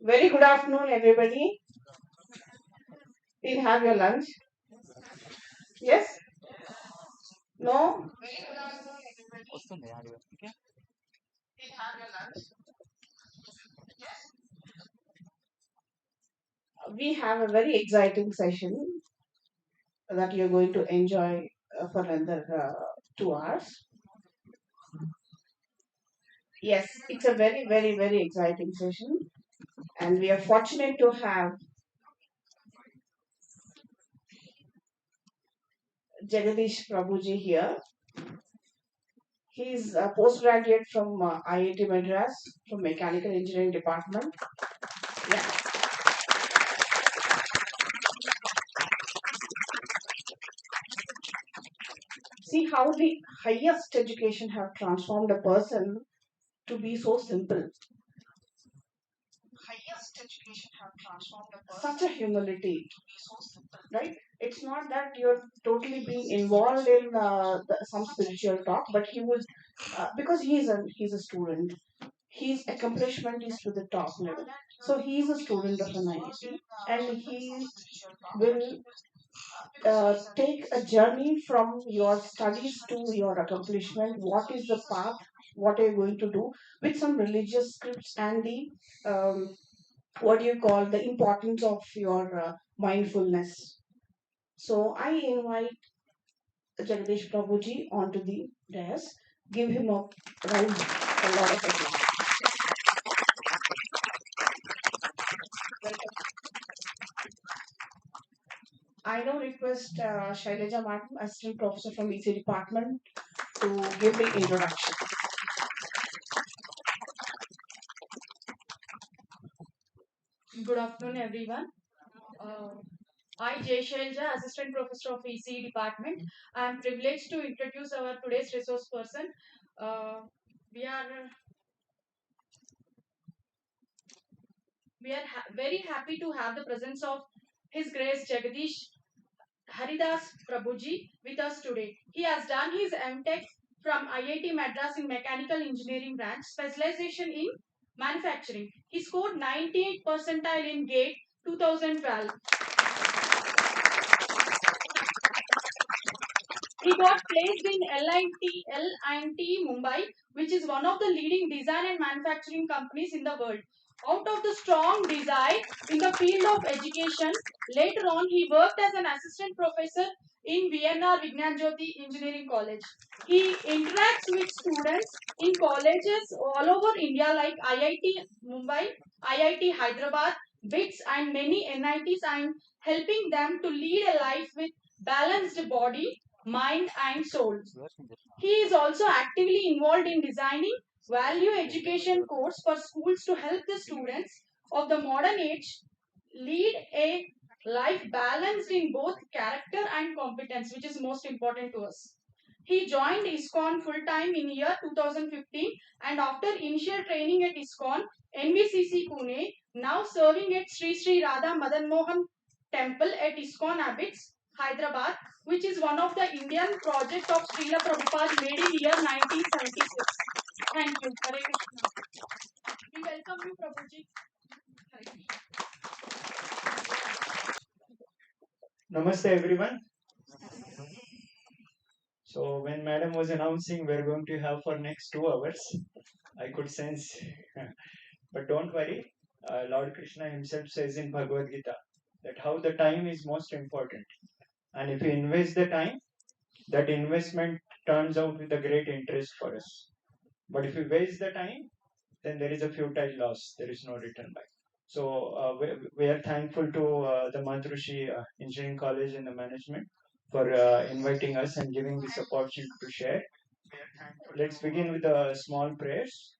Very good afternoon, everybody. Did you have your lunch? Yes? No? Very good afternoon, everybody. Did you have your lunch? Yes? We have a very exciting session that you're going to enjoy for another 2 hours. Yes, it's a very, very, very exciting session, and we are fortunate to have Jagadish Prabhuji here. He's a postgraduate from IIT Madras from Mechanical Engineering Department. Yeah. See how the highest education have transformed a person to be so simple. Highest education have transformed a person. Such a humility to be so simple, right? It's not that you're totally being involved in some spiritual talk, but he would, because he's a student. His accomplishment is to the top level. So he is a student of an IIT, and he will take a journey from your studies to your accomplishment. What is the path? What are you going to do with some religious scripts and the what do you call the importance of your mindfulness? So I invite Jagadish Prabhuji onto the dais. Give him a round, a lot of applause. I now request Shailaja Martin, Assistant Professor from EC Department, to give the introduction. Good afternoon, everyone. Uh, I, Jay Shailja, Assistant Professor of ECE Department. I am privileged to introduce our today's resource person. Uh, we are very happy to have the presence of His Grace Jagadish Haridas Prabhuji with us today. He has done his MTech from IIT Madras in Mechanical Engineering branch, specialization in manufacturing. He scored 98 percentile in GATE 2012. He got placed in L&T Mumbai, which is one of the leading design and manufacturing companies in the world. Out of the strong desire in the field of education, later on he worked as an assistant professor in Vienna Vignan Jyoti Engineering College. He interacts with students in colleges all over India like IIT Mumbai, IIT Hyderabad, BITS and many NITs and helping them to lead a life with balanced body, mind and soul. He is also actively involved in designing value education course for schools to help the students of the modern age lead a life balanced in both character and competence, which is most important to us. He joined ISKCON full time in year 2015 and after initial training at ISKCON, NVCC Pune, now serving at Sri Sri Radha Madan Mohan Temple at ISKCON Abbots, Hyderabad, which is one of the Indian project of Srila Prabhupada made in year 1976. Thank you. Hare Krishna. We welcome you, Prabhuji. Hare Krishna. Namaste everyone. So when Madam was announcing we're going to have for next 2 hours, I could sense. But don't worry, Lord Krishna himself says in Bhagavad-Gita that how the time is most important. And if you invest the time, that investment turns out with a great interest for us. But if you waste the time, then there is a futile loss. There is no return back. So we are thankful to the Matrusri Engineering College and the management for inviting us and giving this opportunity to share. Let's begin with a small prayers.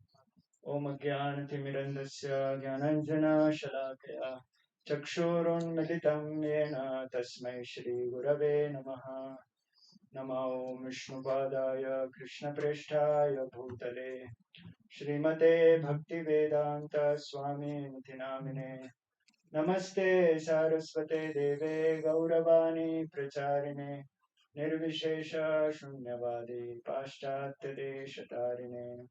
Om Ajnanatimirandasya Jnananjana Shalakaya Chakshurunmilitam Yena Tasmai Shri Gurave Namaha Namo Vishnupadaya Krishna Presthaya Bhutale Srimate Bhaktivedanta Swami Nitinamine Namaste Saraswate Deve Gauravani Pracharine Nirvishesha Shunyavadi Paschatya Deshatarine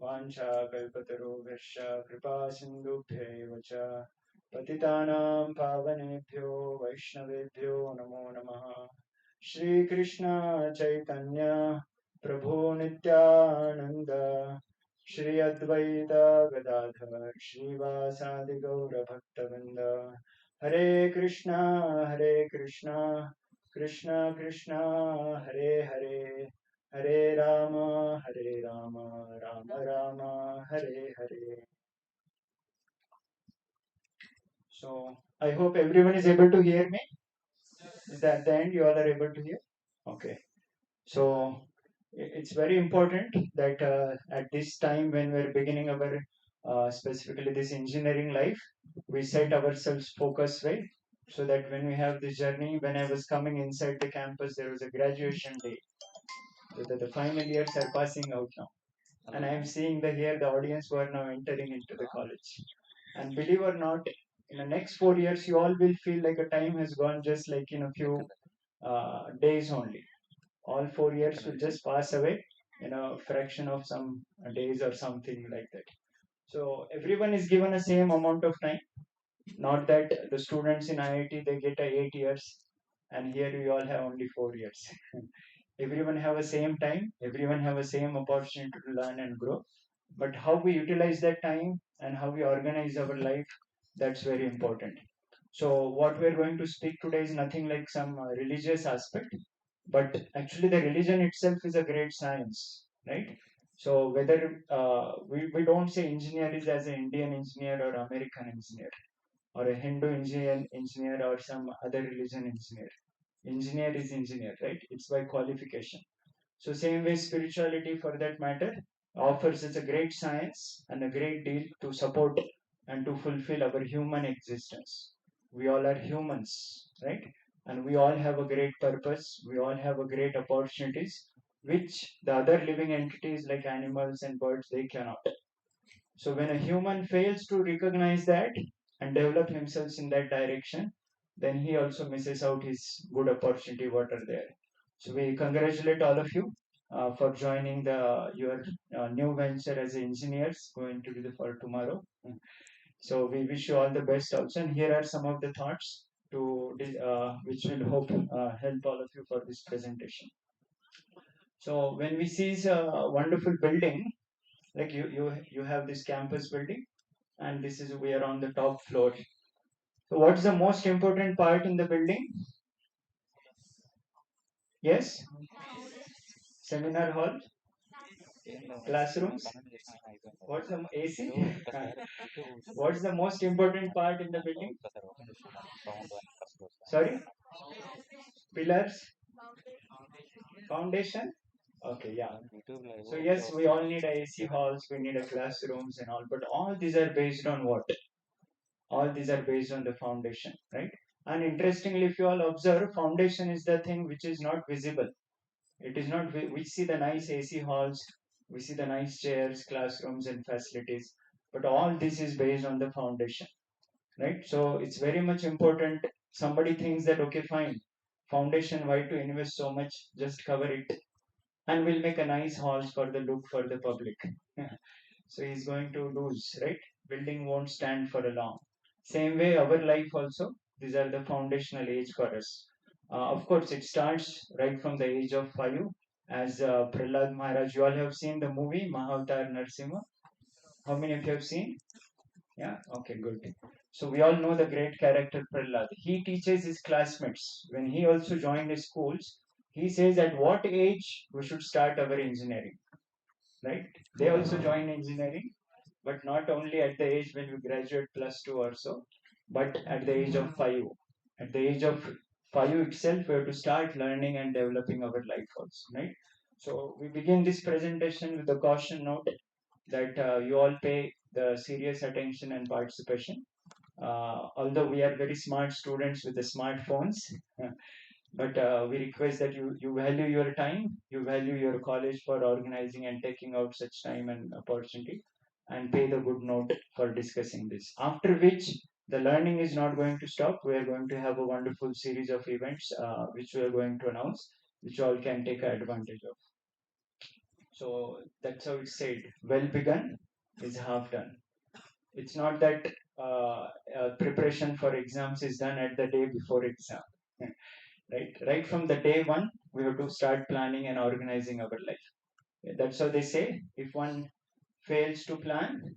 वाञ्छाकल्पतरुभ्यश्च कृपासिन्धुभ्यैव च पतितानां पावनेभ्यो वैष्णवेभ्यो नमो नमः। श्रीकृष्ण चैतन्य प्रभु नित्यानन्द श्री अद्वैत गदाधर श्रीवासादि गौरभक्तवृन्द हरे Krishna Krishna Krishna Hare Hare Hare Ram Ram Ram Hare Hare. So I hope everyone is able to hear me. Is that the end? You all are able to hear? Okay. So it's very important that at this time when we're beginning our specifically this engineering life, we set ourselves focus way, so that when we have this journey, when I was coming inside the campus, there was a graduation day. So that the final years are passing out now. And I am seeing the audience who are now entering into the college. And believe or not, in the next 4 years, you all will feel like a time has gone just like in a few days only. All 4 years will just pass away in a fraction of some days or something like that. So everyone is given a same amount of time. Not that the students in IIT they get a 8 years, and here we all have only 4 years. Everyone have a same time. Everyone have a same opportunity to learn and grow. But how we utilize that time and how we organize our life, that's very important. So what we're going to speak today is nothing like some religious aspect, but actually the religion itself is a great science, right? So whether we don't say engineer is as an Indian engineer or American engineer or a Hindu engineer or some other religion engineer. Engineer is engineer, right? It's by qualification. So same way spirituality for that matter offers us a great science and a great deal to support and to fulfill our human existence. We all are humans, right? And we all have a great purpose. We all have a great opportunities which the other living entities like animals and birds they cannot. So when a human fails to recognize that and develop himself in that direction, then he also misses out his good opportunity what are there. So we congratulate all of you for joining the your new venture as engineers going to be the for tomorrow. So we wish you all the best also. And here are some of the thoughts to which will hope help all of you for this presentation. So when we see a wonderful building, like you have this campus building, and this is we are on the top floor. So what's the most important part in the building? Yes, seminar hall, classrooms. What's the AC? What's the most important part in the building? Sorry, pillars, foundation. Okay, yeah. So yes, we all need a AC halls, we need a classrooms and all, but all these are based on what? All these are based on the foundation, right? And interestingly, if you all observe, foundation is the thing which is not visible. It is not, we see the nice AC halls, we see the nice chairs, classrooms, and facilities, but all this is based on the foundation, right? So it's very much important. Somebody thinks that, okay, fine, foundation, why to invest so much? Just cover it, and we'll make a nice halls for the look for the public. So he's going to lose, right? Building won't stand for a long. Same way, our life also, these are the foundational age for us. Of course, it starts right from the age of 5. As Prahlad Maharaj, you all have seen the movie Mahavatar Narsimha. How many of you have seen? Yeah, okay, good. So we all know the great character Prahlad. He teaches his classmates. When he also joined his schools, he says at what age we should start our engineering, right? They also join engineering, but not only at the age when we graduate +2 or so, but at the age of 5. At the age of 5 itself, we have to start learning and developing our life also, right? So we begin this presentation with a caution note that you all pay the serious attention and participation. Although we are very smart students with the smartphones, but we request that you value your time, you value your college for organizing and taking out such time and opportunity, and pay the good note for discussing this. After which, the learning is not going to stop. We are going to have a wonderful series of events which we are going to announce, which all can take advantage of. So that's how it's said. Well begun is half done. It's not that preparation for exams is done at the day before exam. Right from the day one, we have to start planning and organizing our life. That's how they say. If one fails to plan,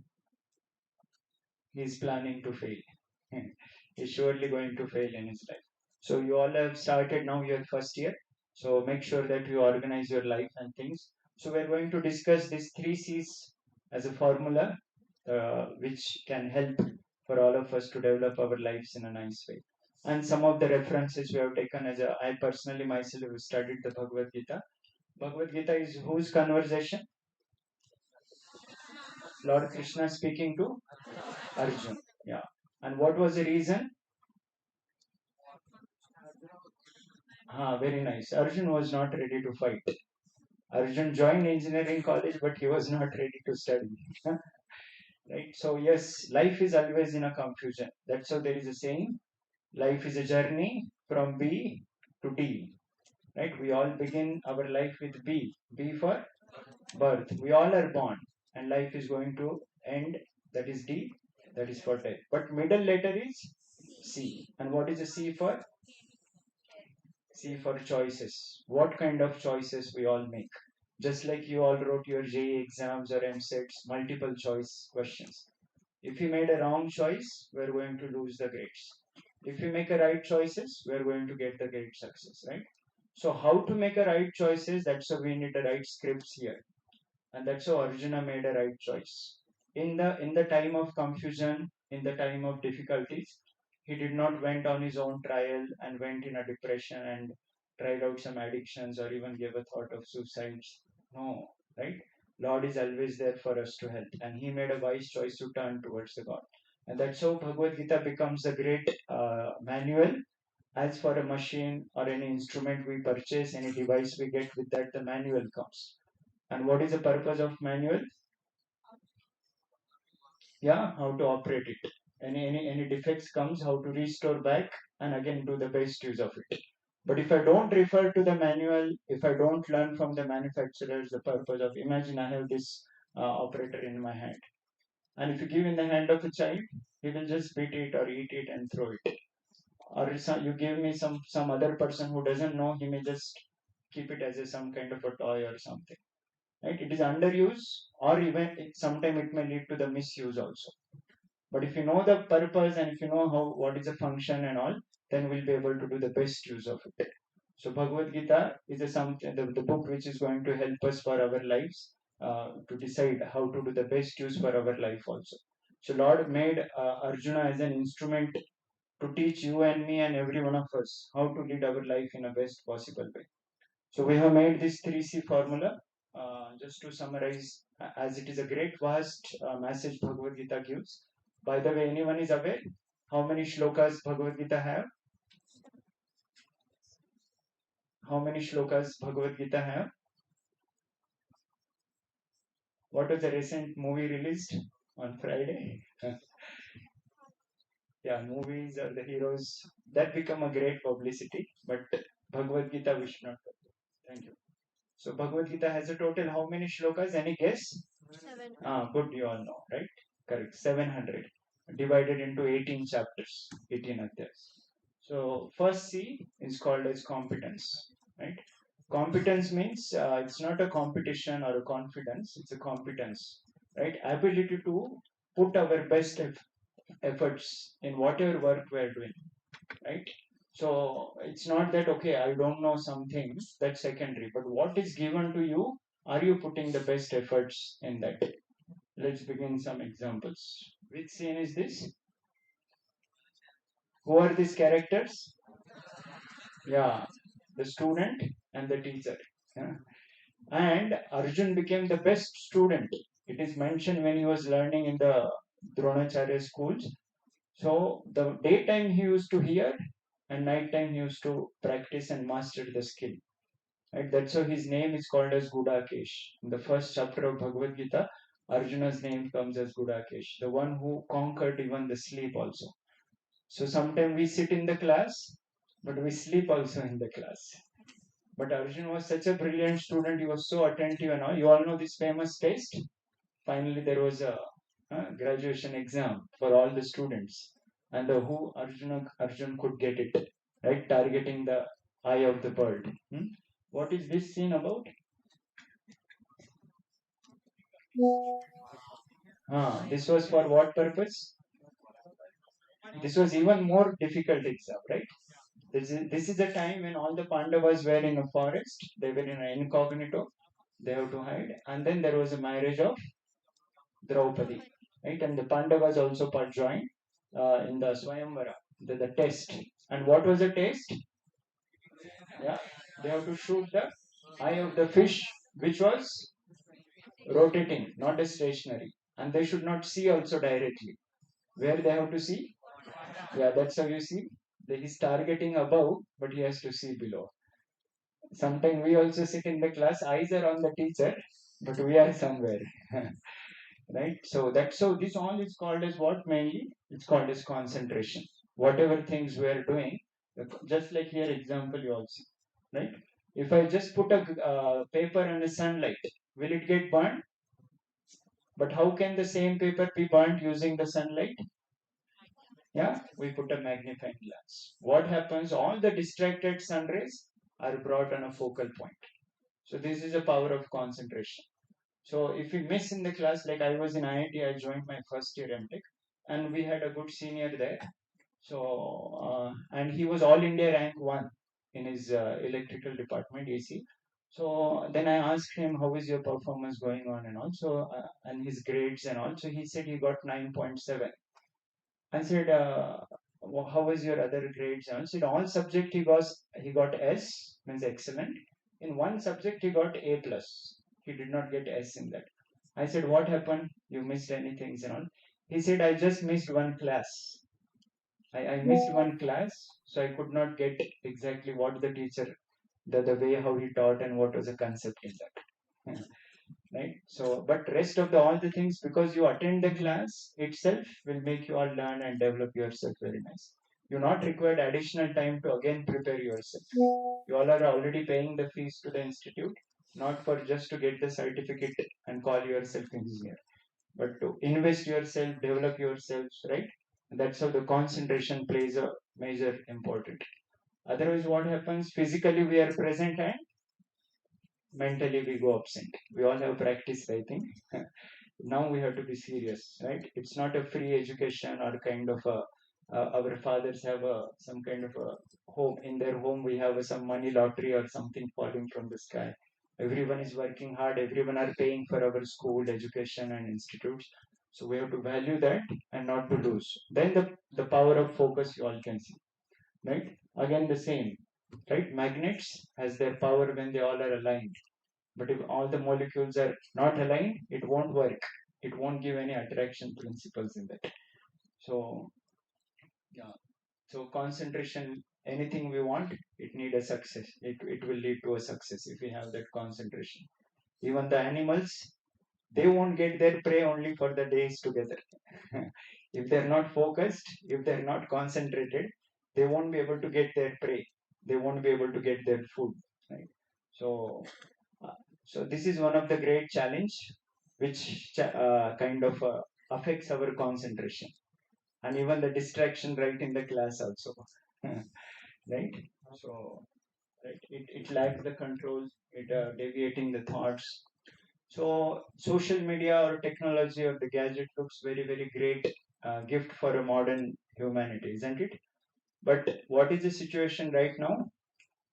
he's planning to fail. He's surely going to fail in his life. So you all have started now your first year. So make sure that you organize your life and things. So we're going to discuss these three C's as a formula, which can help for all of us to develop our lives in a nice way. And some of the references we have taken I personally myself have studied the Bhagavad Gita. Bhagavad Gita is whose conversation? Lord Krishna speaking to Arjun. Yeah. And what was the reason? Very nice. Arjun was not ready to fight. Arjun joined engineering college, but he was not ready to study. Right? So, yes, life is always in a confusion. That's how there is a saying life is a journey from B to D. Right? We all begin our life with B. B for birth. We all are born, and life is going to end. That is D. That is for death. But middle letter is C. And what is the C for? C for choices. What kind of choices we all make? Just like you all wrote your JE exams or MSETs, multiple choice questions. If you made a wrong choice, we're going to lose the grades. If you make a right choices, we're going to get the great success, right? So how to make a right choices? That's how we need the right scripts here, and that's how Arjuna made a right choice. In the time of confusion, in the time of difficulties, he did not went on his own trial and went in a depression and tried out some addictions or even gave a thought of suicides. No, right? Lord is always there for us to help, and he made a wise choice to turn towards the God. And that's how Bhagavad Gita becomes a great manual. As for a machine or any instrument we purchase, any device we get with that, the manual comes. And what is the purpose of manual? Yeah, how to operate it. Any defects comes, how to restore back and again do the best use of it. But if I don't refer to the manual, if I don't learn from the manufacturers the purpose of, imagine I have this operator in my hand, and if you give in the hand of a child, he will just beat it or eat it and throw it. Or you give me some other person who doesn't know, he may just keep it as some kind of a toy or something. Right? It is underuse, or even sometimes it may lead to the misuse also. But if you know the purpose and if you know how what is the function and all, then we'll be able to do the best use of it. So Bhagavad Gita is the book which is going to help us for our lives, to decide how to do the best use for our life also. So Lord made Arjuna as an instrument to teach you and me and every one of us how to lead our life in a best possible way. So we have made this 3C formula. Just to summarize, as it is a great vast message Bhagavad Gita gives. By the way, anyone is aware how many shlokas Bhagavad Gita have? How many shlokas Bhagavad Gita have? What was the recent movie released on Friday? Yeah, movies or the heroes that become a great publicity, but Bhagavad Gita we should not. Thank you. So Bhagavad Gita has a total how many shlokas? Any guess? 7. Good, you all know, right? Correct. 700 divided into 18 chapters, 18 adhyas. So first C is called as competence, right? Competence means it's not a competition or a confidence; it's a competence, right? Ability to put our best efforts in whatever work we're doing, right? So it's not that okay, I don't know something, that's secondary, but what is given to you, are you putting the best efforts in that? Let's begin some examples. Which scene is this? Who are these characters? Yeah, the student and the teacher. Yeah. And Arjun became the best student. It is mentioned when he was learning in the Dronacharya schools. So the daytime he used to hear, and nighttime he used to practice and master the skill. Right? That's how his name is called as Gudakesh. In the first chapter of Bhagavad Gita, Arjuna's name comes as Gudakesh, the one who conquered even the sleep also. So sometimes we sit in the class, but we sleep also in the class. But Arjun was such a brilliant student, he was so attentive and all. You all know this famous test. Finally, there was a graduation exam for all the students, and who Arjun could get it, right? Targeting the eye of the bird. What is this scene about? This was for what purpose? This was even more difficult exam, right? This is a time when all the Pandavas were in a forest. They were in an incognito. They have to hide. And then there was a marriage of Draupadi, right? And the Pandavas also joined in the Swayamvara, the test. And what was the test? Yeah, they have to shoot the eye of the fish, which was rotating, not a stationary. And they should not see also directly. Where they have to see? Yeah, that's how you see. He's targeting above, but he has to see below. Sometimes we also sit in the class, eyes are on the teacher, but we are somewhere. Right? So that's so this all is called as what mainly? It's called as concentration. Whatever things we are doing, just like here example you also, right? If I just put a paper in the sunlight, will it get burned? But how can the same paper be burnt using the sunlight? Yeah, we put a magnifying glass. What happens? All the distracted sun rays are brought on a focal point. So this is a power of concentration. So if we miss in the class, like I was in IIT, I joined my first year MTech, and we had a good senior there. So and he was all India rank one in his electrical department AC. So then I asked him, how is your performance going on and also and his grades and all. So he said he got 9.7. I said, how was your other grades? And I said, all subject he got S, means excellent. In one subject he got A plus. He did not get S in that. I said, what happened? You missed anything and all? He said, I just missed one class. I missed one class, so I could not get exactly what the teacher, the way how he taught and what was the concept in that. Right? So, but rest of all the things, because you attend the class itself, will make you all learn and develop yourself very nice. You're not required additional time to again prepare yourself. You all are already paying the fees to the institute, not for just to get the certificate and call yourself engineer, but to invest yourself, develop yourselves, right? That's how the concentration plays a major important. Otherwise, what happens? Physically, we are present and mentally we go absent. We all have practiced, I think. Now we have to be serious, right? It's not a free education or kind of a. Our fathers have some kind of a home. In their home, we have some money lottery or something falling from the sky. Everyone is working hard. Everyone are paying for our school education and institutes. So we have to value that and not to lose. Then the power of focus you all can see, right? Again the same, right? Magnets has their power when they all are aligned. But if all the molecules are not aligned, it won't work. It won't give any attraction principles in that. So, yeah. So concentration, anything we want, it need a success. It will lead to a success if we have that concentration. Even the animals, they won't get their prey only for the days together. If they're not focused, if they're not concentrated, they won't be able to get their prey. They won't be able to get their food. Right? So so this is one of the great challenge which kind of affects our concentration and even the distraction right in the class also. Right? So right, it lacks the control, it deviating the thoughts. So social media or technology or the gadget looks very very great gift for a modern humanity, isn't it? But what is the situation right now?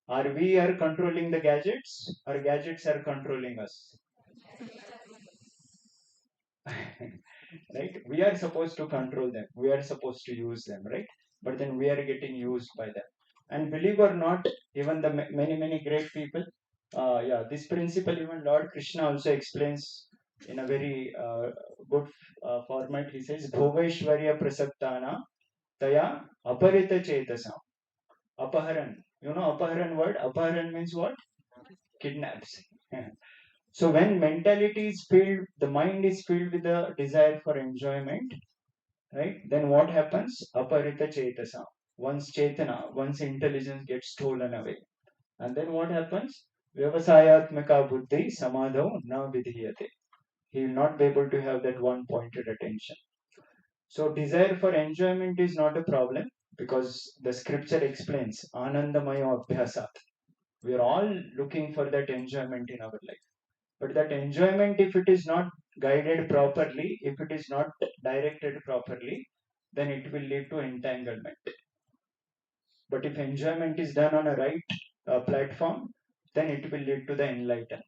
Are we are controlling the gadgets or gadgets are controlling us? Right? We are supposed to control them. We are supposed to use them, right? But then we are getting used by them. And believe or not, even the many many great people, yeah, this principle even Lord Krishna also explains in a very good format. He says, "Bhogeshwarya prasaptana taya aparita chetasam." Apaharan. You know apaharan word? Apaharan means what? Kidnaps. So when mentality is filled, the mind is filled with the desire for enjoyment, right? Then what happens? Aparita chetasa. One's chetana, one's intelligence gets stolen away. And then what happens? Vyavasayatmaka buddhi samadho na vidhiyate. He will not be able to have that one pointed attention. So desire for enjoyment is not a problem because the scripture explains anandamaya abhyasat. We are all looking for that enjoyment in our life. But that enjoyment, if it is not guided properly, if it is not directed properly, then it will lead to entanglement. But if enjoyment is done on a right platform, then it will lead to the enlightenment.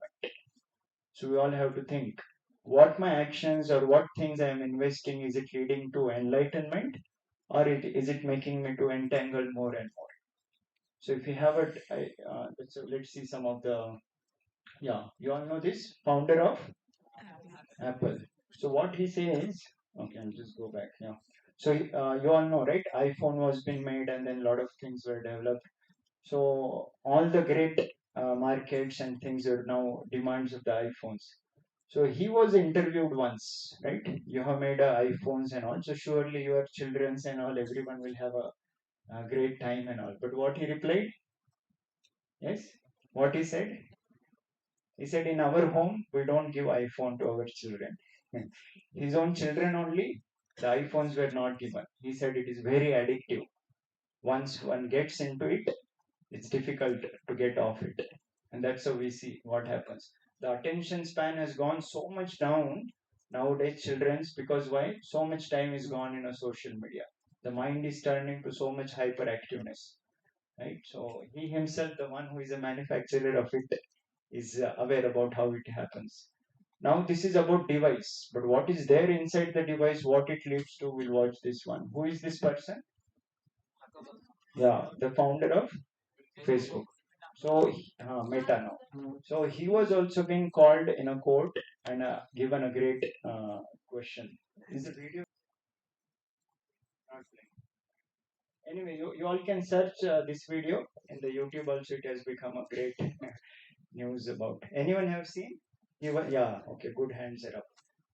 So we all have to think what my actions or what things I am investing, is it leading to enlightenment, or is it making me to entangle more and more? So if you have it, let's see some of the, yeah, you all know this founder of Apple. So what he says, okay, I'll just go back. Yeah. So you all know, right? iPhone was being made, and then a lot of things were developed. So all the great markets and things are now demands of the iPhones. So he was interviewed once, right? You have made iPhones and all, so surely your childrens and all, everyone will have a great time and all. But what he replied? Yes, what he said? He said, in our home, we don't give iPhone to our children. His own children only, the iPhones were not given. He said it is very addictive. Once one gets into it, it's difficult to get off it. And that's how we see what happens. The attention span has gone so much down nowadays, children's, because why? So much time is gone in a social media. The mind is turning to so much hyperactiveness, right? So he himself, the one who is a manufacturer of it, is aware about how it happens. Now this is about device, but what is there inside the device, what it leads to, we'll watch this one. Who is this person? Yeah, the founder of Facebook. So Meta now. So he was also being called in a court and given a great question. Is the video not playing? Anyway, you all can search this video in the YouTube. Also, it has become a great news about. Anyone have seen? Yeah, okay, good, hands are up.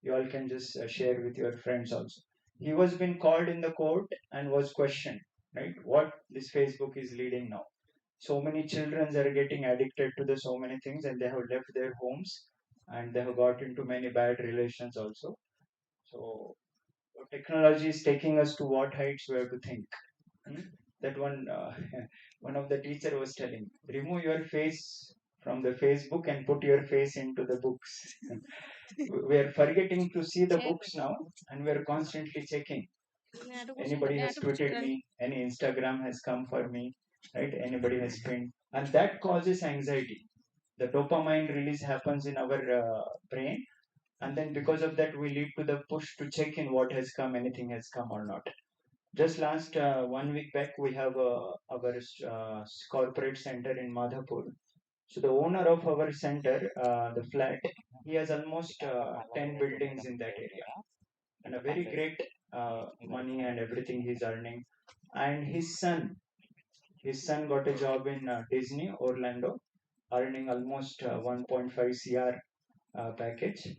You all can just share with your friends also. He was being called in the court and was questioned, right? What this Facebook is leading now. So many children are getting addicted to the so many things, and they have left their homes, and they have got into many bad relations also. So technology is taking us to what heights we have to think. Hmm? That one, one of the teacher was telling, remove your face from the Facebook and put your face into the books. We are forgetting to see the books now, and we are constantly checking. Anybody has tweeted me, any Instagram has come for me, right? Anybody has pinned, and that causes anxiety. The dopamine release happens in our brain, and then because of that, we lead to the push to check in what has come, anything has come or not. Just last 1 week back, we have our corporate center in Madhapur. So the owner of our center, the flat, he has almost 10 buildings in that area, and a very great money and everything he's earning. And his son got a job in Disney Orlando, earning almost 1.5 cr package.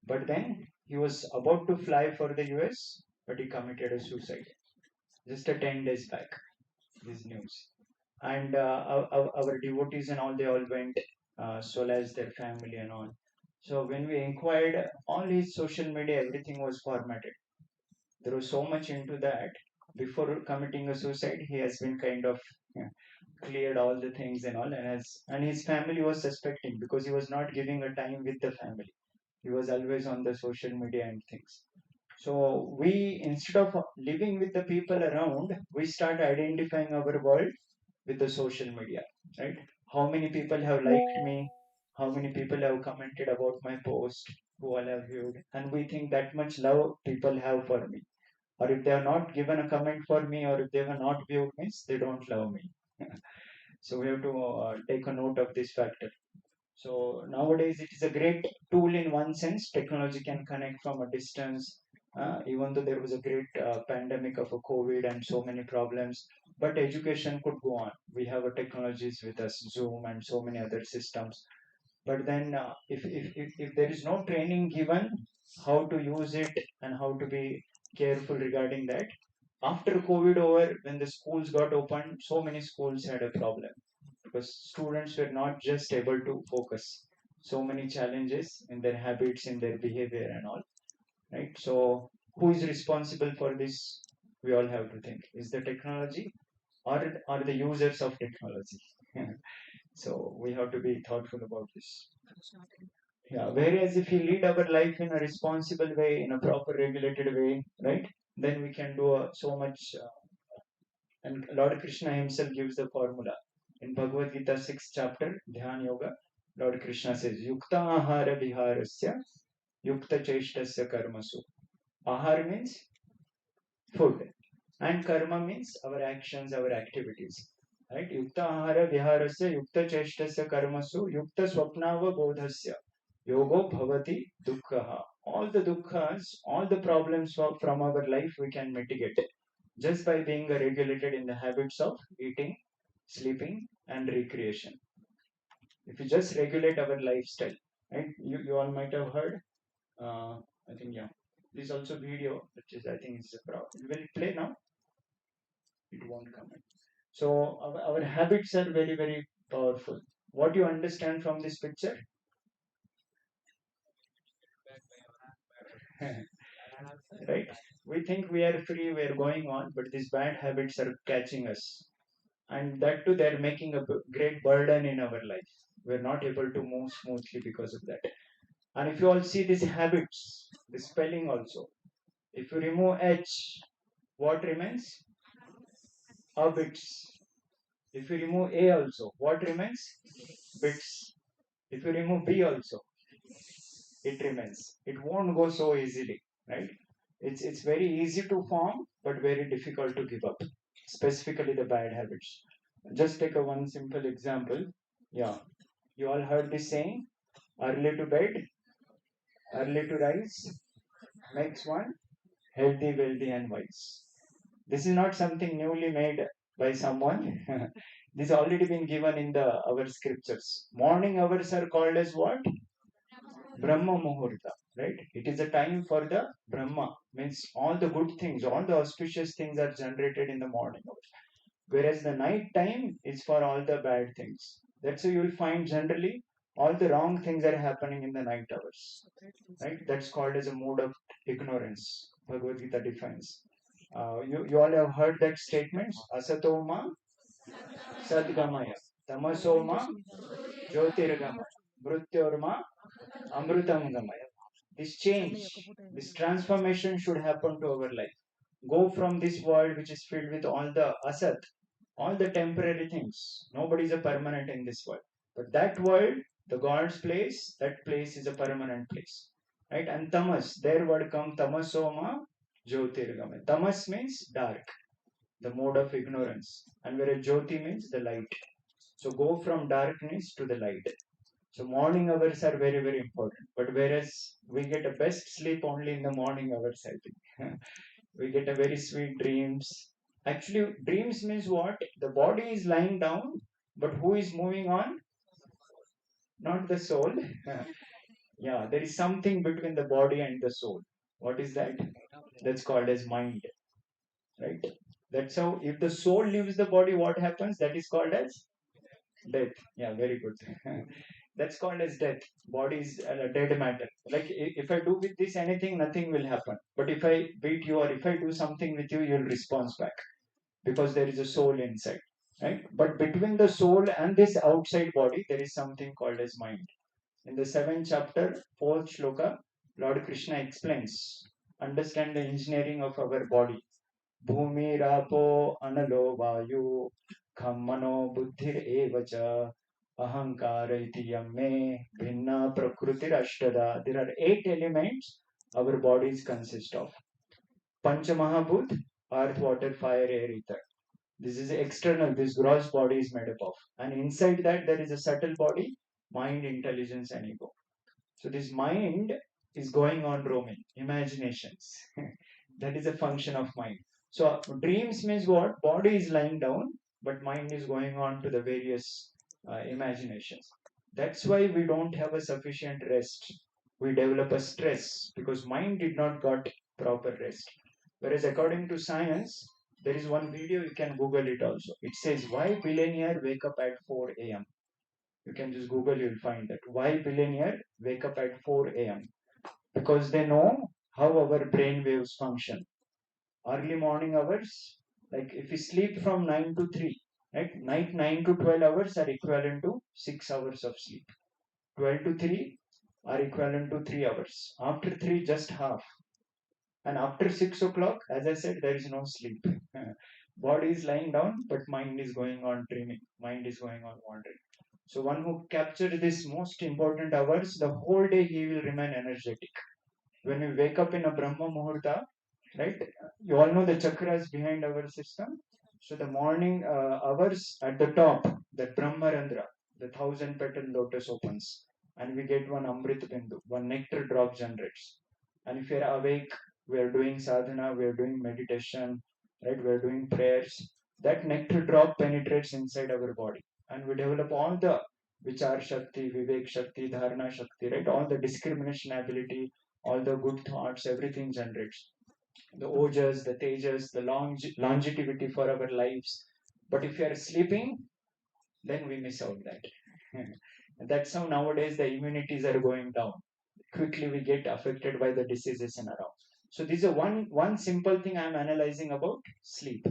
But then he was about to fly for the US, but he committed a suicide just a 10 days back. This news. And our devotees and all, they all went, so as their family and all. So when we inquired, all his social media, everything was formatted. There was so much into that. Before committing a suicide, he has been kind of, yeah, cleared all the things and all, and his family was suspecting because he was not giving a time with the family. He was always on the social media and things. So we, instead of living with the people around, we start identifying our world with the social media, right? How many people have liked me? How many people have commented about my post? Who all have viewed? And we think that much love people have for me. Or if they have not given a comment for me, or if they have not viewed me, they don't love me. So we have to take a note of this factor. So nowadays it is a great tool in one sense. Technology can connect from a distance. Even though there was a great pandemic of a COVID and so many problems, but education could go on. We have a technologies with us, Zoom and so many other systems. But then if there is no training given how to use it and how to be careful regarding that, after COVID over, when the schools got opened, so many schools had a problem. because students were not just able to focus. So many challenges in their habits, in their behavior, and all. Right. So, who is responsible for this? We all have to think. Is the technology or the users of technology? So we have to be thoughtful about this. Yeah. Whereas if we lead our life in a responsible way, in a proper regulated way, right, then we can do so much. And Lord Krishna himself gives the formula in Bhagavad-Gita 6th chapter, Dhyan Yoga. Lord Krishna says, Yukta ahara viharasya, yukta cheshtasya karmasu. Ahar means food, and karma means our actions, our activities. Right? Yukta ahara viharasya, yukta cheshtasya karmasu, yukta swapnava bodhasya. Yogo bhavati dukkha. All the dukkhas, all the problems from our life we can mitigate just by being regulated in the habits of eating, sleeping, and recreation. If you just regulate our lifestyle, right? You all might have heard. I think yeah. This also video, which is I think is a problem. Will it play now? It won't come in. So our habits are very powerful. What you understand from this picture? Right? We think we are free, we are going on, but these bad habits are catching us. And that too, they're making a great burden in our life. We're not able to move smoothly because of that. And if you all see these habits, the spelling also, if you remove H, what remains? Bits. If you remove A also, what remains? Bits. If you remove B also, it remains. It won't go so easily, right? It's very easy to form, but very difficult to give up. Specifically the bad habits. Just take a one simple example. Yeah, you all heard this saying: early to bed, early to rise makes one healthy, wealthy, and wise. This is not something newly made by someone. This already been given in the our scriptures. Morning hours are called as what? Brahma Muhurta, right? It is a time for the Brahma, means all the good things, all the auspicious things are generated in the morning hours. Whereas the night time is for all the bad things. That's why you will find generally all the wrong things are happening in the night hours, right? That's called as a mode of ignorance. Bhagavad Gita defines. You all have heard that statement: Asatoma Sadgamaya, Tamasoma Jyotirgamaya, Mrityorma Amrutam Gamaya. This change, this transformation should happen to our life. Go from this world which is filled with all the asat, all the temporary things. Nobody is a permanent in this world. But that world, the God's place, that place is a permanent place. Right? And tamas, their word come tamasoma jyotirgama. Tamas means dark, the mode of ignorance. And whereas jyoti means the light. So go from darkness to the light. So morning hours are very important. But whereas we get a best sleep only in the morning hours, I think. We get a very sweet dreams. Actually, dreams means what? The body is lying down, but who is moving on? Not the soul. Yeah, there is something between the body and the soul. What is that? That's called as mind, right? That's how, if the soul leaves the body, what happens? That is called as death. Yeah, very good. That's called as death. Body is dead matter. Like if I do with this anything, nothing will happen. But if I beat you or if I do something with you, you'll respond back because there is a soul inside, right? But between the soul and this outside body, there is something called as mind. In the seventh chapter, fourth shloka, Lord Krishna explains, understand the engineering of our body. Bhumi rapo analo vayu khammano buddhir evacha ahankara iti yamme bhinna prakrutir ashtada. There are 8 elements our bodies consist of. Panchamahabhut, earth, water, fire, air, ether. This is external, this gross body is made up of. And inside that, there is a subtle body, mind, intelligence, and ego. So, this mind is going on roaming, imaginations. That is a function of mind. So, dreams means what? Body is lying down, but mind is going on to the various imaginations. That's why we don't have a sufficient rest. We develop a stress because mind did not got proper rest. Whereas according to science, There is one video, you can Google it also. It says, why billionaire wake up at 4 a.m. You can just Google, you'll find that. Why billionaire wake up at 4 a.m. Because they know how our brain waves function. Early morning hours, like if we sleep from 9 to 3, right? Night 9 to 12 hours are equivalent to 6 hours of sleep. 12 to 3 are equivalent to 3 hours. After 3, just half. And after 6 o'clock, as I said, there is no sleep. Body is lying down, but mind is going on dreaming. Mind is going on wandering. So one who captures this most important hours, the whole day he will remain energetic. When we wake up in a Brahma Muhurta, right? You all know the chakras behind our system. So the morning hours at the top, that Brahmarandra, the 1,000 petal lotus opens, and we get one Amrit Bindu, one nectar drop generates. And if we are awake, we are doing sadhana, we are doing meditation, right? We are doing prayers. That nectar drop penetrates inside our body, and we develop all the Vichar Shakti, Vivek Shakti, Dharana Shakti, right? All the discrimination ability, all the good thoughts, everything generates. The ojas, the tejas, the longevity for our lives. But if we are sleeping, then we miss out that. And that's how nowadays the immunities are going down. Quickly we get affected by the diseases and around. So this is a one simple thing I'm analyzing about sleep,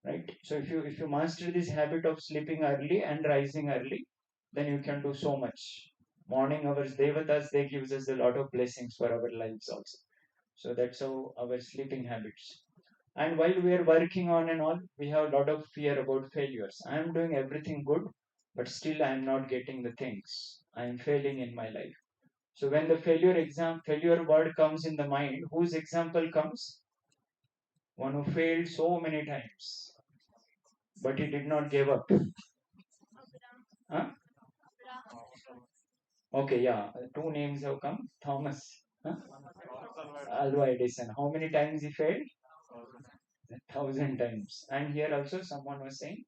right? So if you master this habit of sleeping early and rising early, then you can do so much. Morning hours, devatas, they gives us a lot of blessings for our lives also. So that's how our sleeping habits. And while we are working on and all, we have a lot of fear about failures. I am doing everything good, but still I am not getting the things. I am failing in my life. So when the failure word comes in the mind, whose example comes? One who failed so many times, but he did not give up. Huh? Okay, yeah, two names have come. Thomas, huh? Alva Edison. How many times he failed? 1,000 times. And here also someone was saying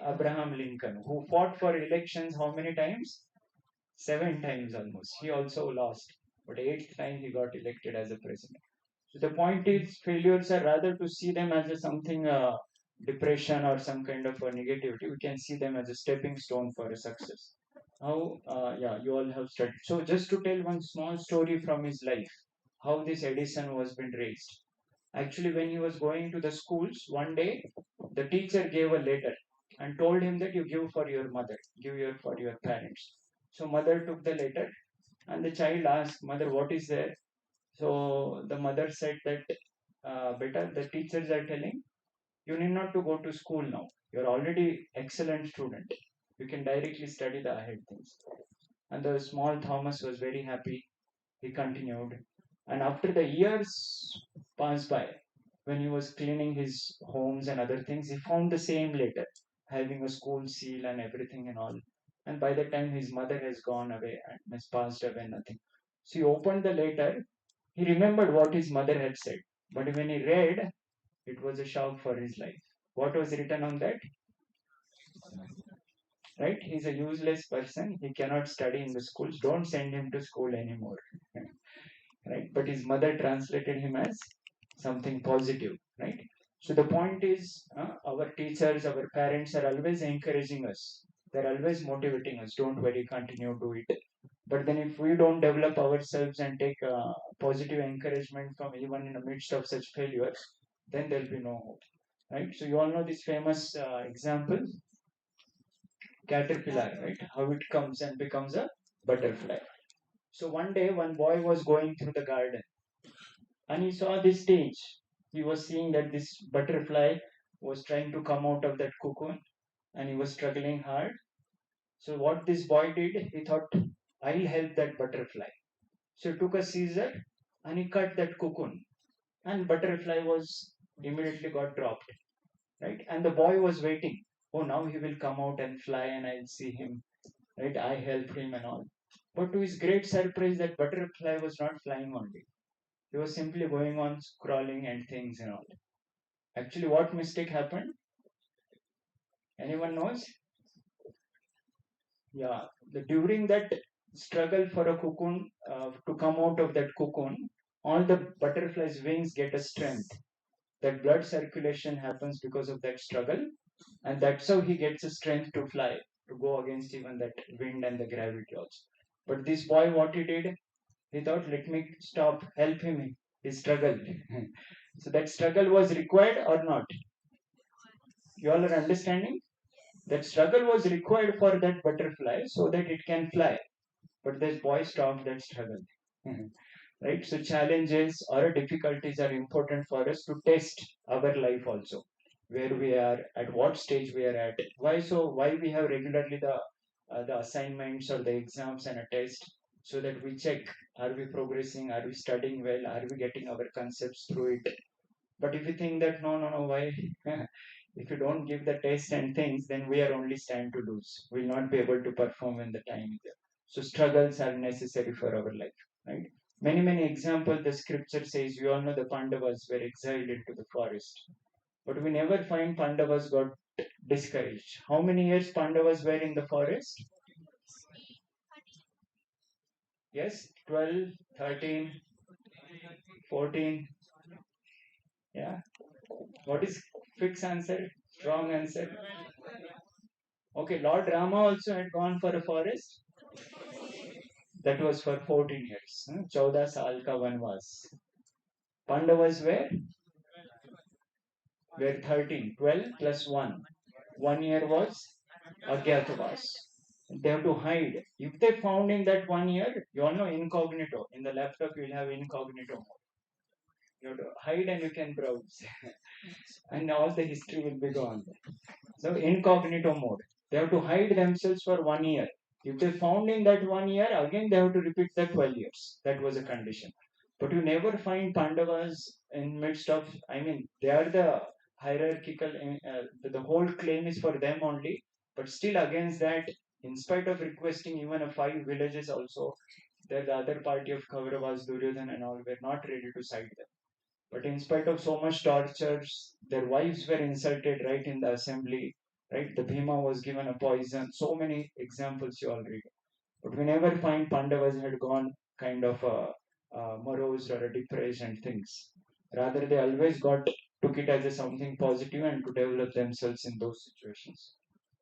Abraham Lincoln, who fought for elections how many times? 7 times almost. He also lost, but eighth time he got elected as a president. So the point is, failures are rather to see them as a something depression or some kind of a negativity. We can see them as a stepping stone for a success. How, yeah, you all have studied. So just to tell one small story from his life, how this Edison was been raised. Actually, when he was going to the schools, one day the teacher gave a letter and told him that you give for your mother, for your parents. So mother took the letter and the child asked, Mother, what is there? So the mother said that, Beta, the teachers are telling you need not to go to school now. You're already excellent student. You can directly study the ahead things. And the small Thomas was very happy. He continued. And after the years passed by, when he was cleaning his homes and other things, he found the same letter, having a school seal and everything and all. And by the time his mother has gone away and has passed away, nothing. So he opened the letter. He remembered what his mother had said. But when he read, it was a shock for his life. What was written on that? Right? He's a useless person. He cannot study in the schools. Don't send him to school anymore. Right? But his mother translated him as something positive, right? So the point is, our teachers, our parents are always encouraging us. They're always motivating us. Don't worry, continue, do it. But then if we don't develop ourselves and take positive encouragement from even in the midst of such failures, then there'll be no hope, right? So you all know this famous example, caterpillar, right? How it comes and becomes a butterfly. So one day, one boy was going through the garden and he saw this stage. He was seeing that this butterfly was trying to come out of that cocoon and he was struggling hard. So, what this boy did, he thought, I'll help that butterfly. So, he took a scissor and he cut that cocoon, and butterfly was immediately got dropped, right? And the boy was waiting. Oh, now he will come out and fly, and I'll see him, right? I helped him and all. But to his great surprise, that butterfly was not flying only. He was simply going on scrolling and things and all. Actually, what mistake happened? Anyone knows? Yeah, during that struggle for a cocoon to come out of that cocoon, all the butterfly's wings get a strength. That blood circulation happens because of that struggle, and that's how he gets the strength to fly, to go against even that wind and the gravity also. But this boy, what he did, he thought, let me stop, help him. He struggled. So that struggle was required or not? You all are understanding? That struggle was required for that butterfly so that it can fly. But this boy stopped that struggle. Right? So challenges or difficulties are important for us to test our life also. Where we are, at what stage we are at. Why so? Why we have regularly the assignments or the exams and a test, so that we check, are we progressing, are we studying well, are we getting our concepts through it. But if you think that no, why? If you don't give the test and things, then we are only stand to lose. We'll not be able to perform in the time either. So struggles are necessary for our life, right? Many examples the scripture says. We all know the Pandavas were exiled into the forest, but we never find Pandavas got discouraged. How many years Pandavas were in the forest? Yes, 12, 13, 14. Yeah. What is fixed answer? Strong answer. Okay, Lord Rama also had gone for a forest. That was for 14 years. 14 saal ka vanvas. Pandavas were 13. 12 plus 1. 1 year was Agyatavas. They have to hide. If they found in that 1 year, you all know incognito. In the laptop, you'll have incognito mode. You have to hide and you can browse. And all the history will be gone. So incognito mode. They have to hide themselves for 1 year. If they found in that 1 year, again they have to repeat the 12 years. That was a condition. But you never find Pandavas in midst of, I mean, they are the hierarchical, the whole claim is for them only. But still against that, in spite of requesting even a 5 villages also, the other party of Kauravas, Duryodhana and all were not ready to side them. But in spite of so much tortures, their wives were insulted right in the assembly, right? The Bhima was given a poison. So many examples you all read. But we never find Pandavas had gone kind of morose or a depressed and things. Rather, they always took it as a something positive and to develop themselves in those situations.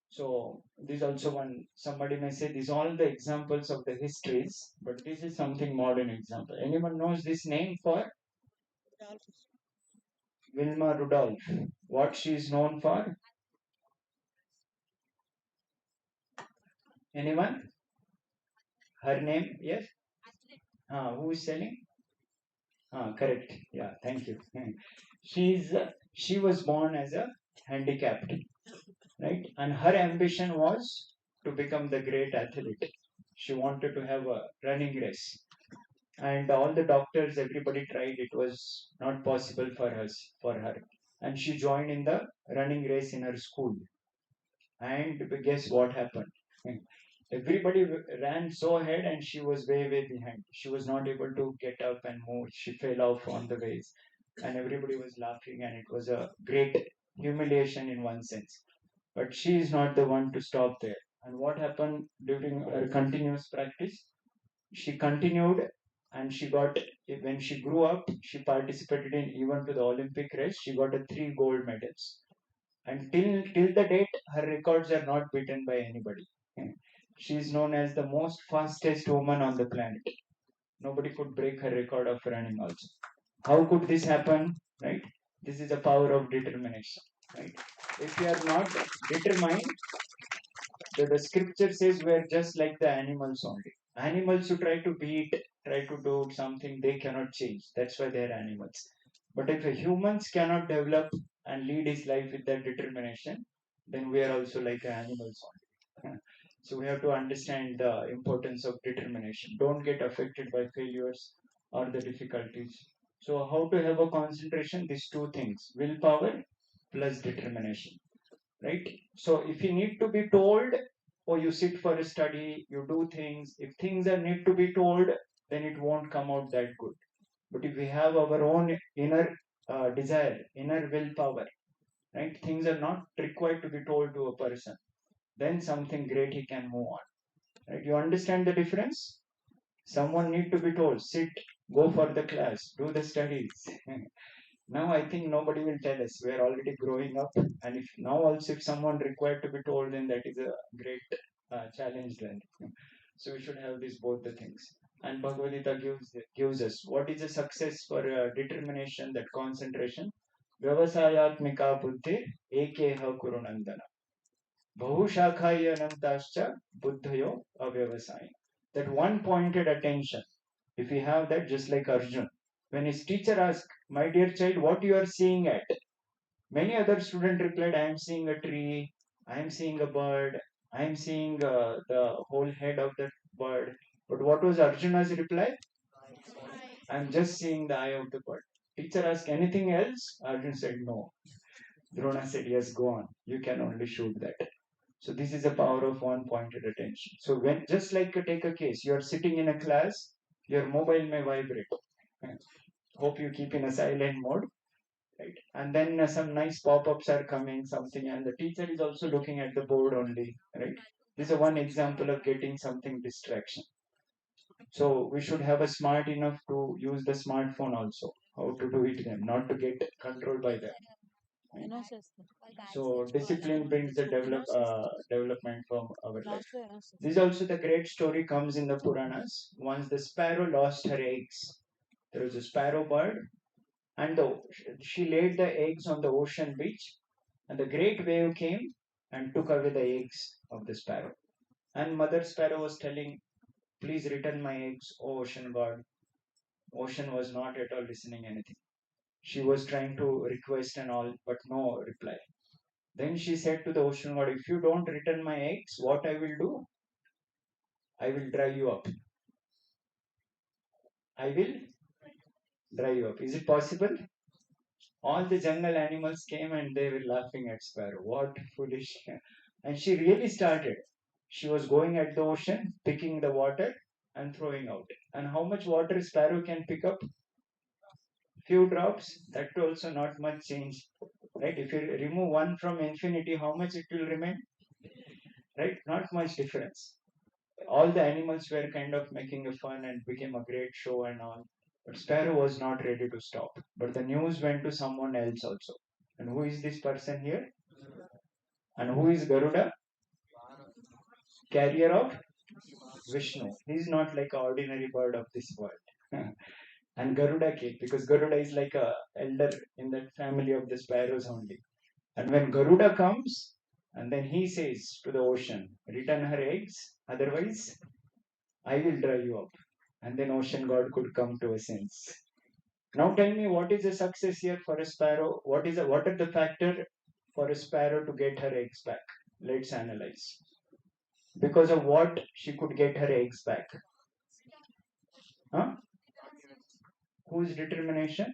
So this also one somebody may say these all the examples of the histories, but this is something modern example. Anyone knows this name for Wilma Rudolph? What she is known for? Anyone? Her name? Yes. Who is selling? Correct. Yeah. Thank you. She was born as a handicapped, right? And her ambition was to become the great athlete. She wanted to have a running race, and all the doctors, everybody tried. It was not possible for her, and she joined in the running race in her school. And guess what happened? Everybody ran so ahead, and she was way behind. She was not able to get up and move. She fell off on the ways, and everybody was laughing, and it was a great humiliation in one sense. But she is not the one to stop there. And what happened during her continuous practice? She continued, and she got, when she grew up, she participated in even to the Olympic race. She got a 3 gold medals, and till the date her records are not beaten by anybody. She is known as the most fastest woman on the planet. Nobody could break her record of running also. How could this happen? Right? This is the power of determination. Right? If you are not determined, the scripture says we are just like the animals only. Animals who try to beat, try to do something, they cannot change. That's why they are animals. But if a humans cannot develop and lead his life with that determination, then we are also like animals only. So we have to understand the importance of determination. Don't get affected by failures or the difficulties. So how to have a concentration? These two things: willpower plus determination, right? So if you need to be told, or you sit for a study, you do things, if things are need to be told, then it won't come out that good. But if we have our own inner desire, inner willpower, right? Things are not required to be told to a person. Then something great he can move on. Right? You understand the difference? Someone need to be told, sit, go for the class, do the studies. Now I think nobody will tell us. We are already growing up, and if now also if someone required to be told, then that is a great challenge then. So we should have these both the things. And Bhagavad-Gita gives us what is a success for determination, that concentration. Vyavasayatmika buddhi ekeha kurunandana. Bahushakhaya buddhayo avyavasaya. That one pointed attention. If we have that, just like Arjun, when his teacher asked, "My dear child, what you are seeing at?" Many other students replied, "I am seeing a tree, I am seeing a bird, I am seeing the whole head of that bird." But what was Arjuna's reply? "I am just seeing the eye of the bird." Teacher asked, "Anything else?" Arjun said, "No." Drona said, "Yes, go on. You can only shoot that." So this is the power of one pointed attention. So when, just like take a case, you are sitting in a class, your mobile may vibrate. Hope you keep in a silent mode, right? And then some nice pop-ups are coming, something, and the teacher is also looking at the board only, right? This is one example of getting something distraction. So we should have a smart enough to use the smartphone also. How to do it then, not to get controlled by them. Right? So discipline brings the development from our life. This is also the great story comes in the Puranas. Once the sparrow lost her eggs. There was a sparrow bird, and she laid the eggs on the ocean beach, and the great wave came and took away the eggs of the sparrow. And Mother Sparrow was telling, "Please return my eggs, O ocean god." Ocean was not at all listening anything. She was trying to request and all, but no reply. Then she said to the ocean god, "If you don't return my eggs, what I will do? I will dry you up. I will dry you up." Is it possible? All the jungle animals came and they were laughing at Sparrow. What foolish. And she really started. She was going at the ocean, picking the water and throwing out. And how much water Sparrow can pick up? Few drops. That also not much change. Right? If you remove one from infinity, how much it will remain? Right? Not much difference. All the animals were kind of making a fun and became a great show and all. But Sparrow was not ready to stop. But the news went to someone else also. And who is this person here? And who is Garuda? Carrier of Vishnu. He is not like an ordinary bird of this world. And Garuda came because Garuda is like a elder in that family of the sparrows only. And when Garuda comes, and then he says to the ocean, "Return her eggs, otherwise I will dry you up." And then ocean god could come to a sense. Now tell me, what is the success here for a sparrow? What are the factor for a sparrow to get her eggs back? Let's analyze. Because of what she could get her eggs back? Huh? Whose determination?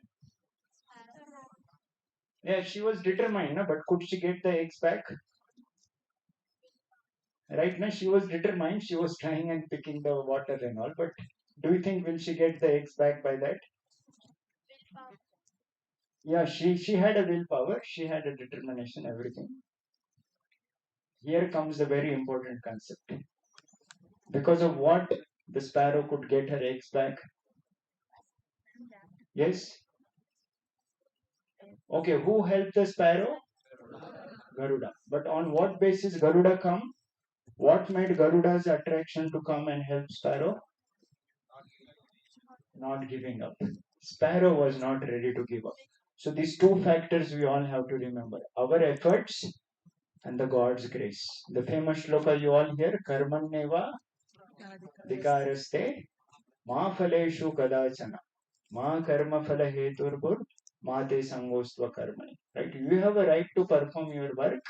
Yeah, she was determined, no? But could she get the eggs back? Right now, she was determined. She was trying and picking the water and all. But do you think will she get the eggs back by that? Yeah, she had a willpower. She had a determination. Everything. Here comes the very important concept. Because of what the sparrow could get her eggs back? Yes. Okay, who helped the sparrow? Garuda. But on what basis Garuda come? What made Garuda's attraction to come and help Sparrow? Not giving up. Sparrow was not ready to give up. So these two factors we all have to remember. Our efforts and the God's grace. The famous shloka you all hear, Karmanneva Dikaraste Ma Phaleshu Kadachana Ma Karma Phala Heturbur Ma Te Sangostva Karmani. Right? You have a right to perform your work,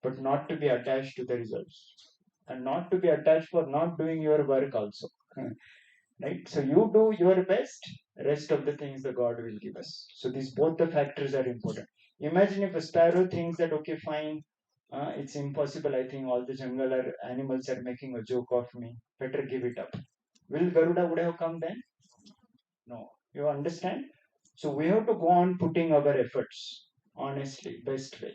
but not to be attached to the results. And not to be attached for not doing your work also. Right? So you do your best, rest of the things the God will give us. So these both the factors are important. Imagine if a sparrow thinks that, okay, fine, it's impossible. I think all the jungle animals are making a joke of me. Better give it up. Will Garuda would have come then? No. You understand? So we have to go on putting our efforts honestly, best way,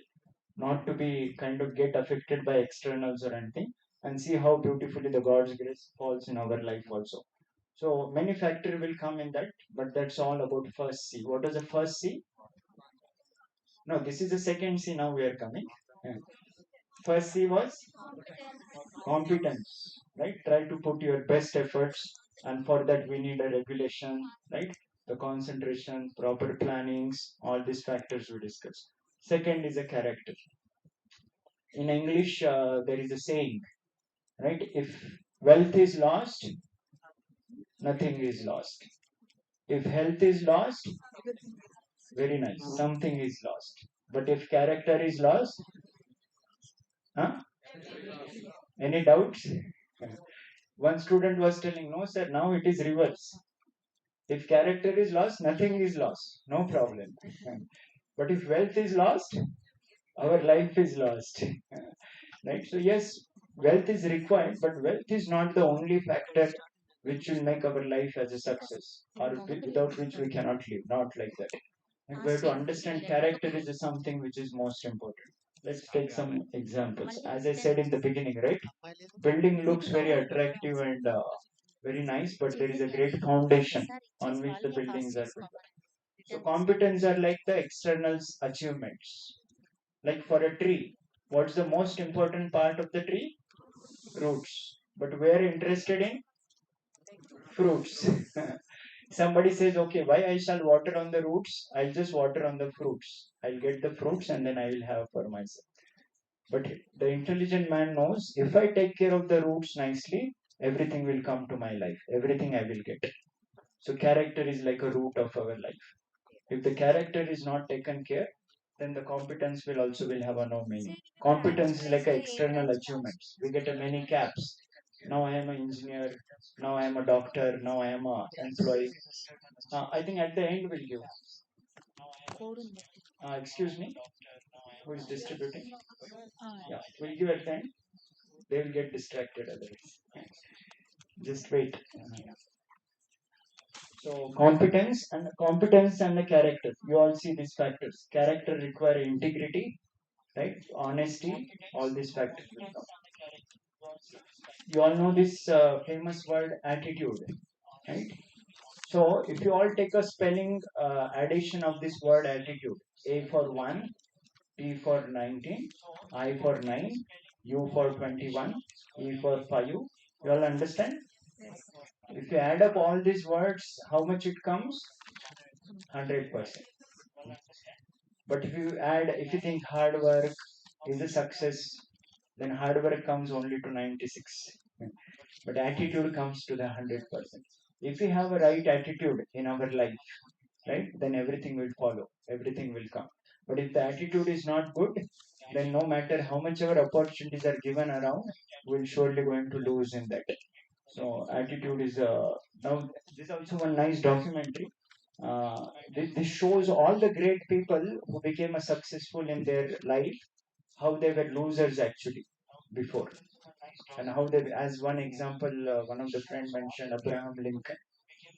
not to be kind of get affected by externals or anything, and see how beautifully the God's grace falls in our life also. So many factors will come in that, but that's all about first C. What is the first C? No, this is the second C now we are coming. Yeah. First C was competence, right? Try to put your best efforts, and for that we need a regulation, right? The concentration, proper plannings, all these factors we discussed. Second is a character. In English, there is a saying, right? If wealth is lost, nothing is lost. If health is lost, very nice, something is lost. But if character is lost, huh? Any doubts? One student was telling, no, sir, now it is reverse. If character is lost, nothing is lost. No problem. But if wealth is lost, our life is lost. Right? So, yes, wealth is required, but wealth is not the only factor which will make our life as a success, or without which we cannot live. Not like that. And we have to understand character is something which is most important. Let's take some examples. As I said in the beginning, right? Building looks very attractive and very nice, but there is a great foundation on which the buildings are built. So competence are like the external achievements. Like for a tree, what's the most important part of the tree? Roots. But we are interested in fruits. Somebody says, okay, why I shall water on the roots? I'll just water on the fruits. I'll get the fruits and then I will have for myself. But the intelligent man knows if I take care of the roots nicely, everything will come to my life. Everything I will get. So character is like a root of our life. If the character is not taken care, then the competence will also will have a no meaning. Competence is like a external achievements. We get a many caps. Now I am an engineer. Now I am a doctor. Now I am a employee. I think at the end we'll give. Excuse me. Who is distributing? Yeah, we'll give at the end. They will get distracted otherwise. Just wait. So competence and the character. You all see these factors. Character require integrity, right? Honesty. All these factors will come. You all know this famous word attitude, right? So if you all take a spelling addition of this word attitude, A for 1, T for 19, I for 9, U for 21, E for 5. You all understand? If you add up all these words, how much it comes? 100%. But if you think hard work is a success, then hard work comes only to 96. But attitude comes to the 100%. If we have a right attitude in our life, right, then everything will follow, everything will come. But if the attitude is not good, then no matter how much our opportunities are given around, we'll surely going to lose in that. So attitude is now this is also one nice documentary. This shows all the great people who became a successful in their life, how they were losers actually before, and how they, as one example, one of the friend mentioned Abraham Lincoln,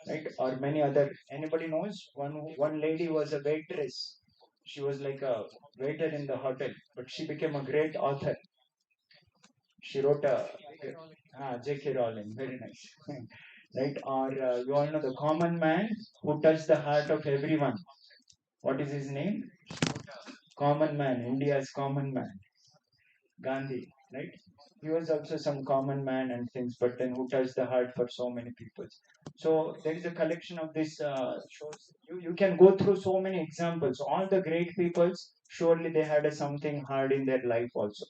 right, or many other. Anybody knows one lady was a waitress. She was like a waiter in the hotel, but she became a great author. She wrote a J.K. Rowling, very nice. Right? Or you all know the common man who touched the heart of everyone. What is his name? Common man, India's common man, Gandhi, right? He was also some common man and things, but then who touched the heart for so many people. So there is a collection of this shows. You can go through so many examples. All the great peoples, surely they had a something hard in their life also.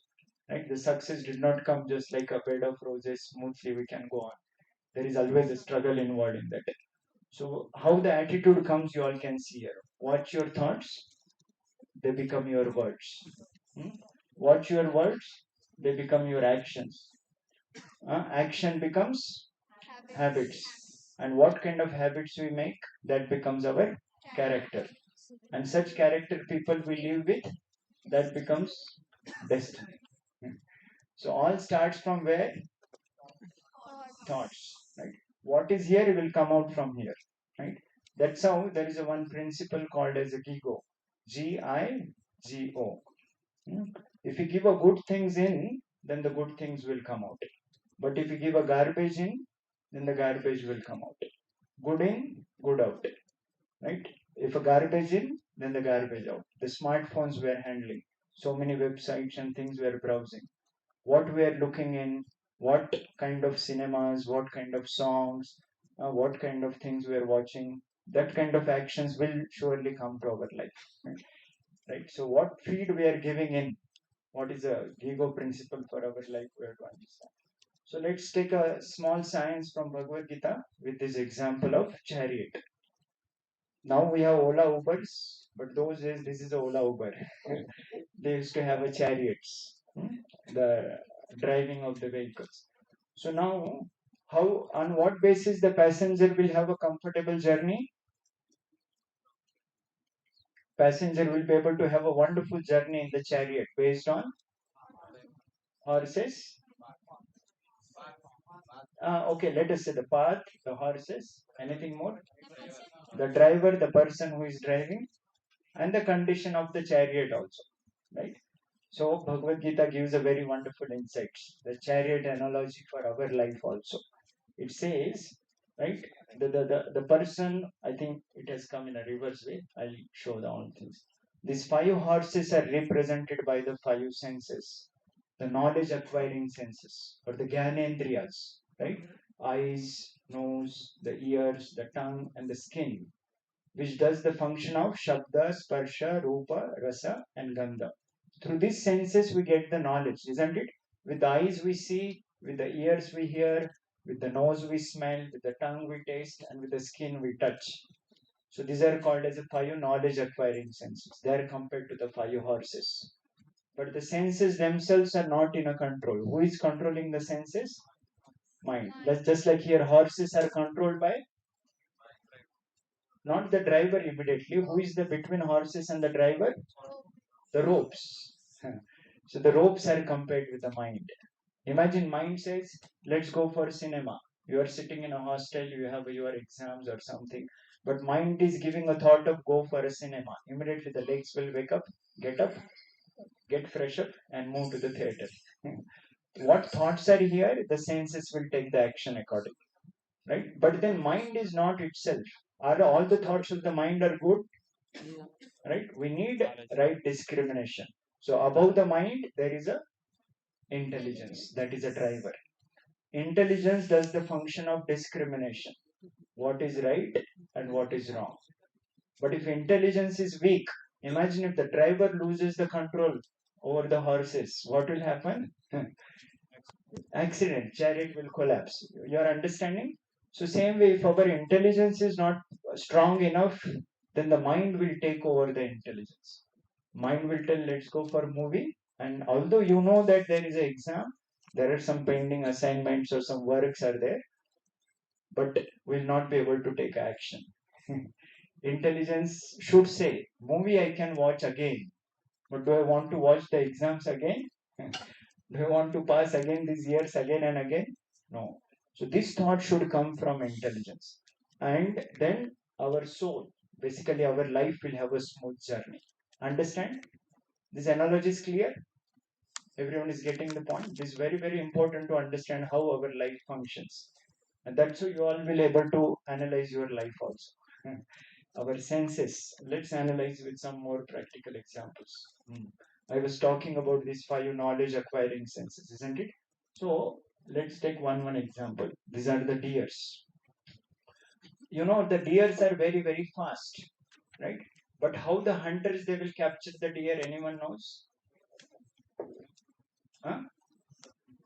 Right? The success did not come just like a bed of roses, smoothly we can go on. There is always a struggle involved in that. So how the attitude comes, you all can see here. Watch your thoughts, they become your words. Hmm? Watch your words, they become your actions. Action becomes habits. And what kind of habits we make, that becomes our character. And such character people we live with, that becomes destiny. Hmm. So all starts from where? Thoughts. Right? What is here will come out from here. Right? That's how there is a one principle called as a gigo. Gigo. Hmm? If you give a good things in, then the good things will come out. But if you give a garbage in, then the garbage will come out. Good in, good out. Right? If a garbage in, then the garbage out. The smartphones we are handling, so many websites and things we are browsing. What we are looking in, what kind of cinemas, what kind of songs, what kind of things we are watching, that kind of actions will surely come to our life. Right? So, what feed we are giving in, what is the ego principle for our life, we have to understand. So, let's take a small science from Bhagavad Gita with this example of chariot. Now we have Ola Ubers, but those days this is Ola Uber. They used to have a chariots, the driving of the vehicles. So now, how on what basis the passenger will have a comfortable journey? Passenger will be able to have a wonderful journey in the chariot based on horses. Okay, let us say the path, the horses. Anything more? The driver, the person who is driving, and the condition of the chariot also, right? So Bhagavad Gita gives a very wonderful insights. The chariot analogy for our life also. It says, right, the person, I think it has come in a reverse way. I'll show the all things. These five horses are represented by the five senses, the knowledge acquiring senses, or the Gyanendriyas, right? Eyes, nose, the ears, the tongue, and the skin, which does the function of Shabda, Sparsha, Rupa, Rasa, and Gandha. Through these senses, we get the knowledge, isn't it? With the eyes, we see, with the ears, we hear, with the nose, we smell, with the tongue, we taste, and with the skin, we touch. So these are called as the five knowledge acquiring senses. They are compared to the five horses. But the senses themselves are not in a control. Who is controlling the senses? Mind. That's just like here, horses are controlled by not the driver immediately. Who is the between horses and the driver? The ropes. So the ropes are compared with the mind. Imagine mind says, let's go for cinema. You are sitting in a hostel, you have your exams or something, but mind is giving a thought of go for a cinema. Immediately the legs will wake up, get fresh up, and move to the theater. What thoughts are here, the senses will take the action accordingly, right? But then mind is not itself. Are all the thoughts of the mind are good? Right? We need right discrimination. So above the mind, there is a intelligence that is a driver. Intelligence does the function of discrimination. What is right and what is wrong. But if intelligence is weak, imagine if the driver loses the control over the horses, what will happen? Accident, chariot will collapse. You are understanding? So same way, if our intelligence is not strong enough, then the mind will take over the intelligence. Mind will tell, let's go for a movie. And although you know that there is an exam, there are some pending assignments or some works are there, but will not be able to take action. Intelligence should say, movie I can watch again, but do I want to watch the exams again? Do I want to pass again these years again and again? No. So this thought should come from intelligence. And then our soul, basically our life will have a smooth journey. Understand? This analogy is clear? Everyone is getting the point. This is very, very important to understand how our life functions. And that's how you all will able to analyze your life also. Our senses. Let's analyze with some more practical examples. I was talking about these five knowledge acquiring senses, isn't it? So let's take one example. These are the deers. You know the deers are very, very fast, right? But how the hunters they will capture the deer? Anyone knows? Huh?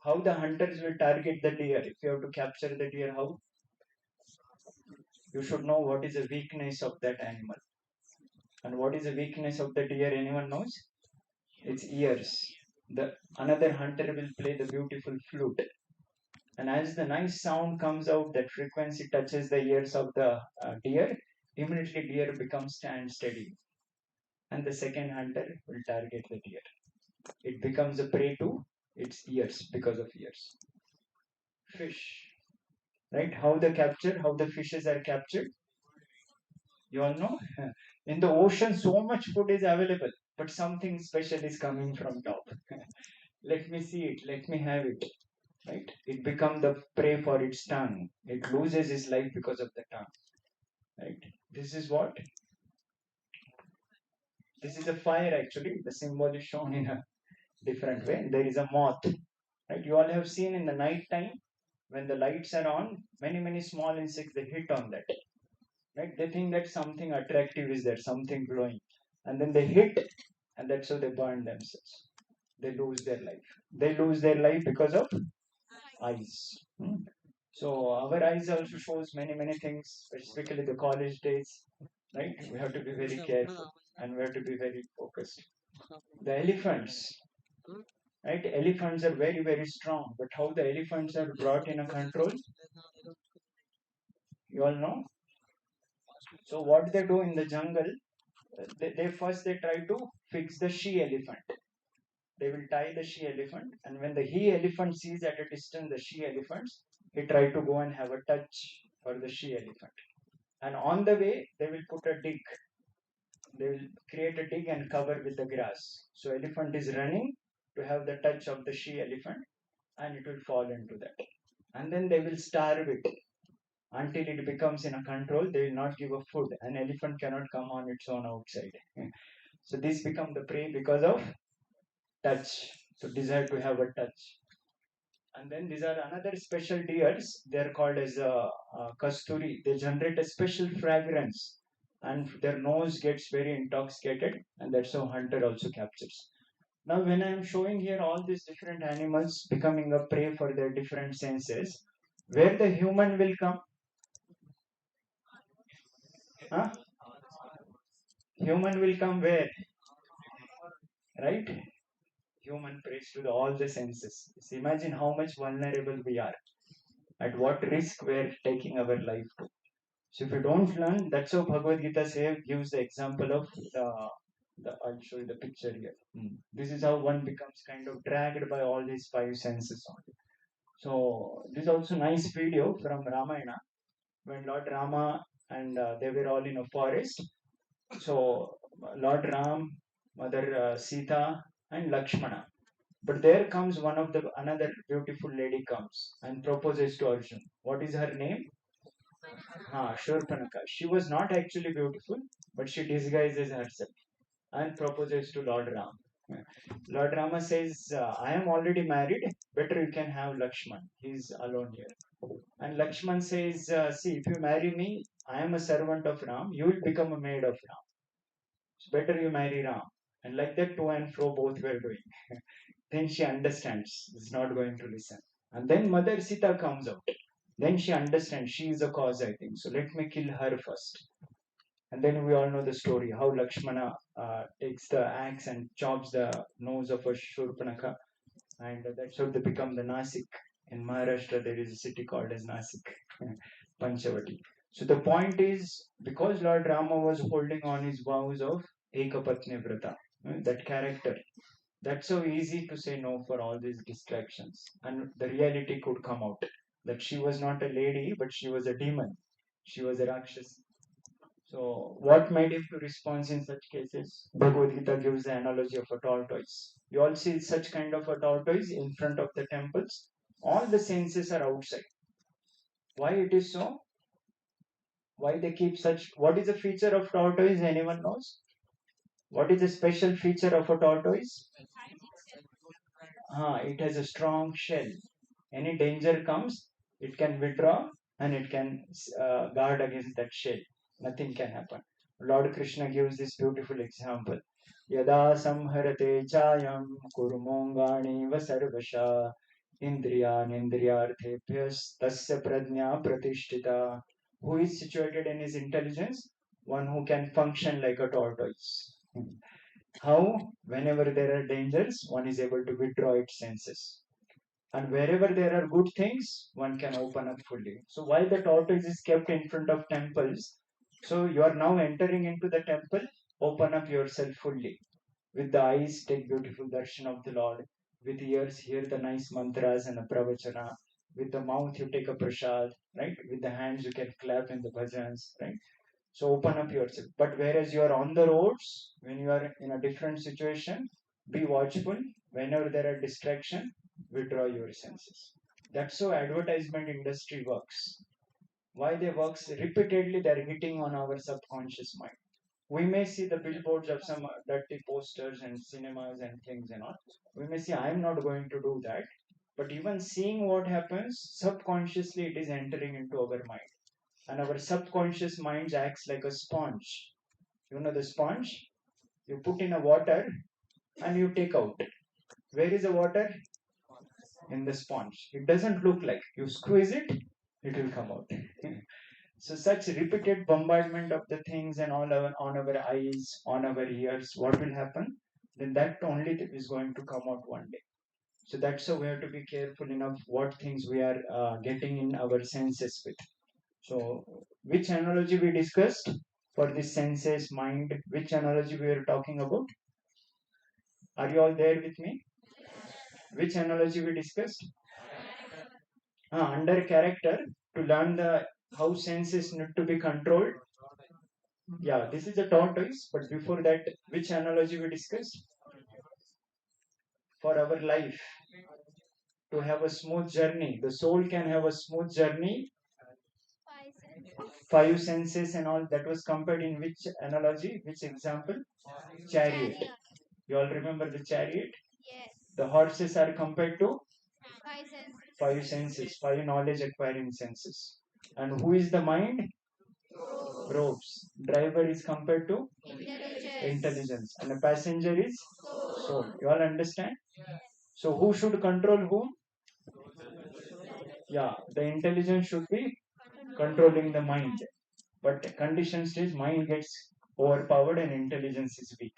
How the hunters will target the deer? If you have to capture the deer, how? You should know what is the weakness of that animal. And what is the weakness of the deer? Anyone knows? Its ears. The another hunter will play the beautiful flute, and as the nice sound comes out, that frequency touches the ears of the deer. Immediately, deer becomes stand steady, and the second hunter will target the deer. It becomes a prey to its ears because of ears. Fish, right? How the capture? How the fishes are captured? You all know. In the ocean, so much food is available, but something special is coming from top. Let me see it. Let me have it. Right? It becomes the prey for its tongue. It loses its life because of the tongue. Right? This is what This is a fire actually. The symbol is shown in a different way. There is a moth, right? You all have seen in the night time when the lights are on, many small insects they hit on that, right? They think that something attractive is there, something glowing, and then they hit, and that's how they burn themselves. They lose their life. They lose their life because of eyes. So our eyes also shows many things, specifically the college days, right? We have to be very careful and we have to be very focused. The elephants, right? Elephants are very strong, but how the elephants are brought in a control, you all know. So what they do in the jungle, they first they try to fix the she elephant. They will tie the she elephant, and when the he elephant sees at a distance the she elephants, he try to go and have a touch for the she elephant. And on the way, they will put a dig. They will create a dig and cover with the grass. So elephant is running to have the touch of the she elephant, and it will fall into that. And then they will starve it until it becomes in a control. They will not give a food. An elephant cannot come on its own outside. So this become the prey because of touch. So desire to have a touch. And then these are another special deers. They are called as kasturi. They generate a special fragrance, and their nose gets very intoxicated, and that's how hunter also captures. Now, when I am showing here all these different animals becoming a prey for their different senses, where the human will come, huh? Human will come where, right? Human prays to all the senses. So imagine how much vulnerable we are, at what risk we're taking our life to. So if you don't learn, that's how Bhagavad-Gita gives the example of I'll show you the picture here. This is how one becomes kind of dragged by all these five senses only. So this is also nice video from Ramayana when Lord Rama and they were all in a forest. So Lord Ram, Mother Sita, and Lakshmana. But there comes one of the another beautiful lady comes and proposes to Arjun. What is her name? Shurpanaka. She was not actually beautiful, but she disguises herself and proposes to Lord Ram. Lord Rama says, I am already married, better you can have Lakshman. He's alone here. And Lakshman says, see, if you marry me, I am a servant of Ram, you will become a maid of Ram. It's better you marry Ram. And like that, to and fro both were doing. Then she understands, is not going to listen. And then Mother Sita comes out. Then she understands she is the cause, I think. So let me kill her first. And then we all know the story how Lakshmana takes the axe and chops the nose of a Shurpanaka, and that's how they become the Nasik. In Maharashtra, there is a city called as Nasik, Panchavati. So the point is, because Lord Rama was holding on his vows of Ekapatni Vrata, that character, that's so easy to say no for all these distractions. And the reality could come out that she was not a lady, but she was a demon. She was a Rakshas. So, what made him to respond in such cases? Bhagavad Gita gives the analogy of a tortoise. You all see such kind of a tortoise in front of the temples. All the senses are outside. Why it is so? Why they keep such? What is the feature of tortoise? Anyone knows? What is the special feature of a tortoise? It has a strong shell. Any danger comes, it can withdraw and it can guard against that shell. Nothing can happen. Lord Krishna gives this beautiful example. Yada samharate chayam kurumongani vasarvasha indriyan indriyarthebhyas tasya prajna pratishtita. Who is situated in his intelligence? One who can function like a tortoise. How? Whenever there are dangers, one is able to withdraw its senses. And wherever there are good things, one can open up fully. So while the tortoise is kept in front of temples, so you are now entering into the temple, open up yourself fully. With the eyes, take beautiful darshan of the Lord. With ears, hear the nice mantras and the pravachana. With the mouth, you take a prasad, right? With the hands, you can clap in the bhajans, right? So open up yourself. But whereas you are on the roads, when you are in a different situation, be watchful. Whenever there are distraction, withdraw your senses. That's how advertisement industry works. Why they works repeatedly? They're hitting on our subconscious mind. We may see the billboards of some dirty posters and cinemas and things and all. We may say, I am not going to do that. But even seeing what happens, subconsciously it is entering into our mind. And our subconscious mind acts like a sponge. You know the sponge? You put in a water and you take out. Where is the water? In the sponge. It doesn't look like. You squeeze it, it will come out. So such repeated bombardment of the things and all on our eyes, on our ears, what will happen? Then that only is going to come out one day. So that's how we have to be careful enough what things we are getting in our senses with. So which analogy we discussed for the senses, mind? Which analogy we are talking about? Are you all there with me? Which analogy we discussed? Under character to learn the how senses need to be controlled. Yeah, this is a tortoise, but before that, which analogy we discussed? For our life, to have a smooth journey. The soul can have a smooth journey, five senses and all. That was compared in which analogy, which example? Chariot. You all remember the chariot? The horses are compared to five senses, five knowledge acquiring senses. And who is the mind? Robes. Driver is compared to intelligence. And a passenger is soul. You all understand? So who should control whom? Yeah, the intelligence should be controlling the mind. But conditions is mind gets overpowered and intelligence is weak.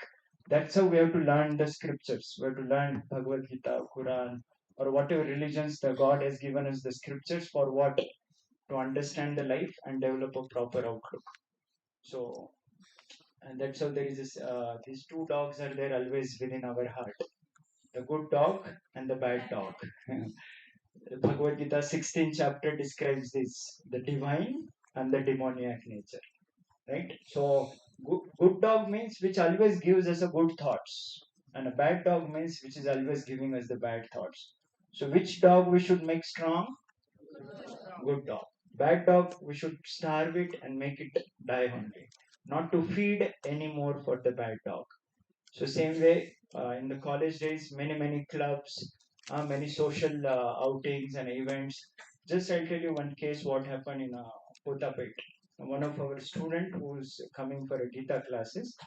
That's how we have to learn the scriptures. We have to learn Bhagavad-Gita, Quran, or whatever religions the God has given us the scriptures for what? To understand the life and develop a proper outlook. So, and that's how there is this, these two dogs are there always within our heart. The good dog and the bad dog. Bhagavad Gita 16th chapter describes this, the divine and the demoniac nature. Right? So good dog means which always gives us a good thoughts, and a bad dog means which is always giving us the bad thoughts. So which dog we should make strong? Good dog. Bad dog we should starve it and make it die only, not to feed anymore for the bad dog. So same way in the college days, many clubs, many social outings and events. Just I'll tell you one case what happened in Kotapet. One of our student who's coming for a Gita classes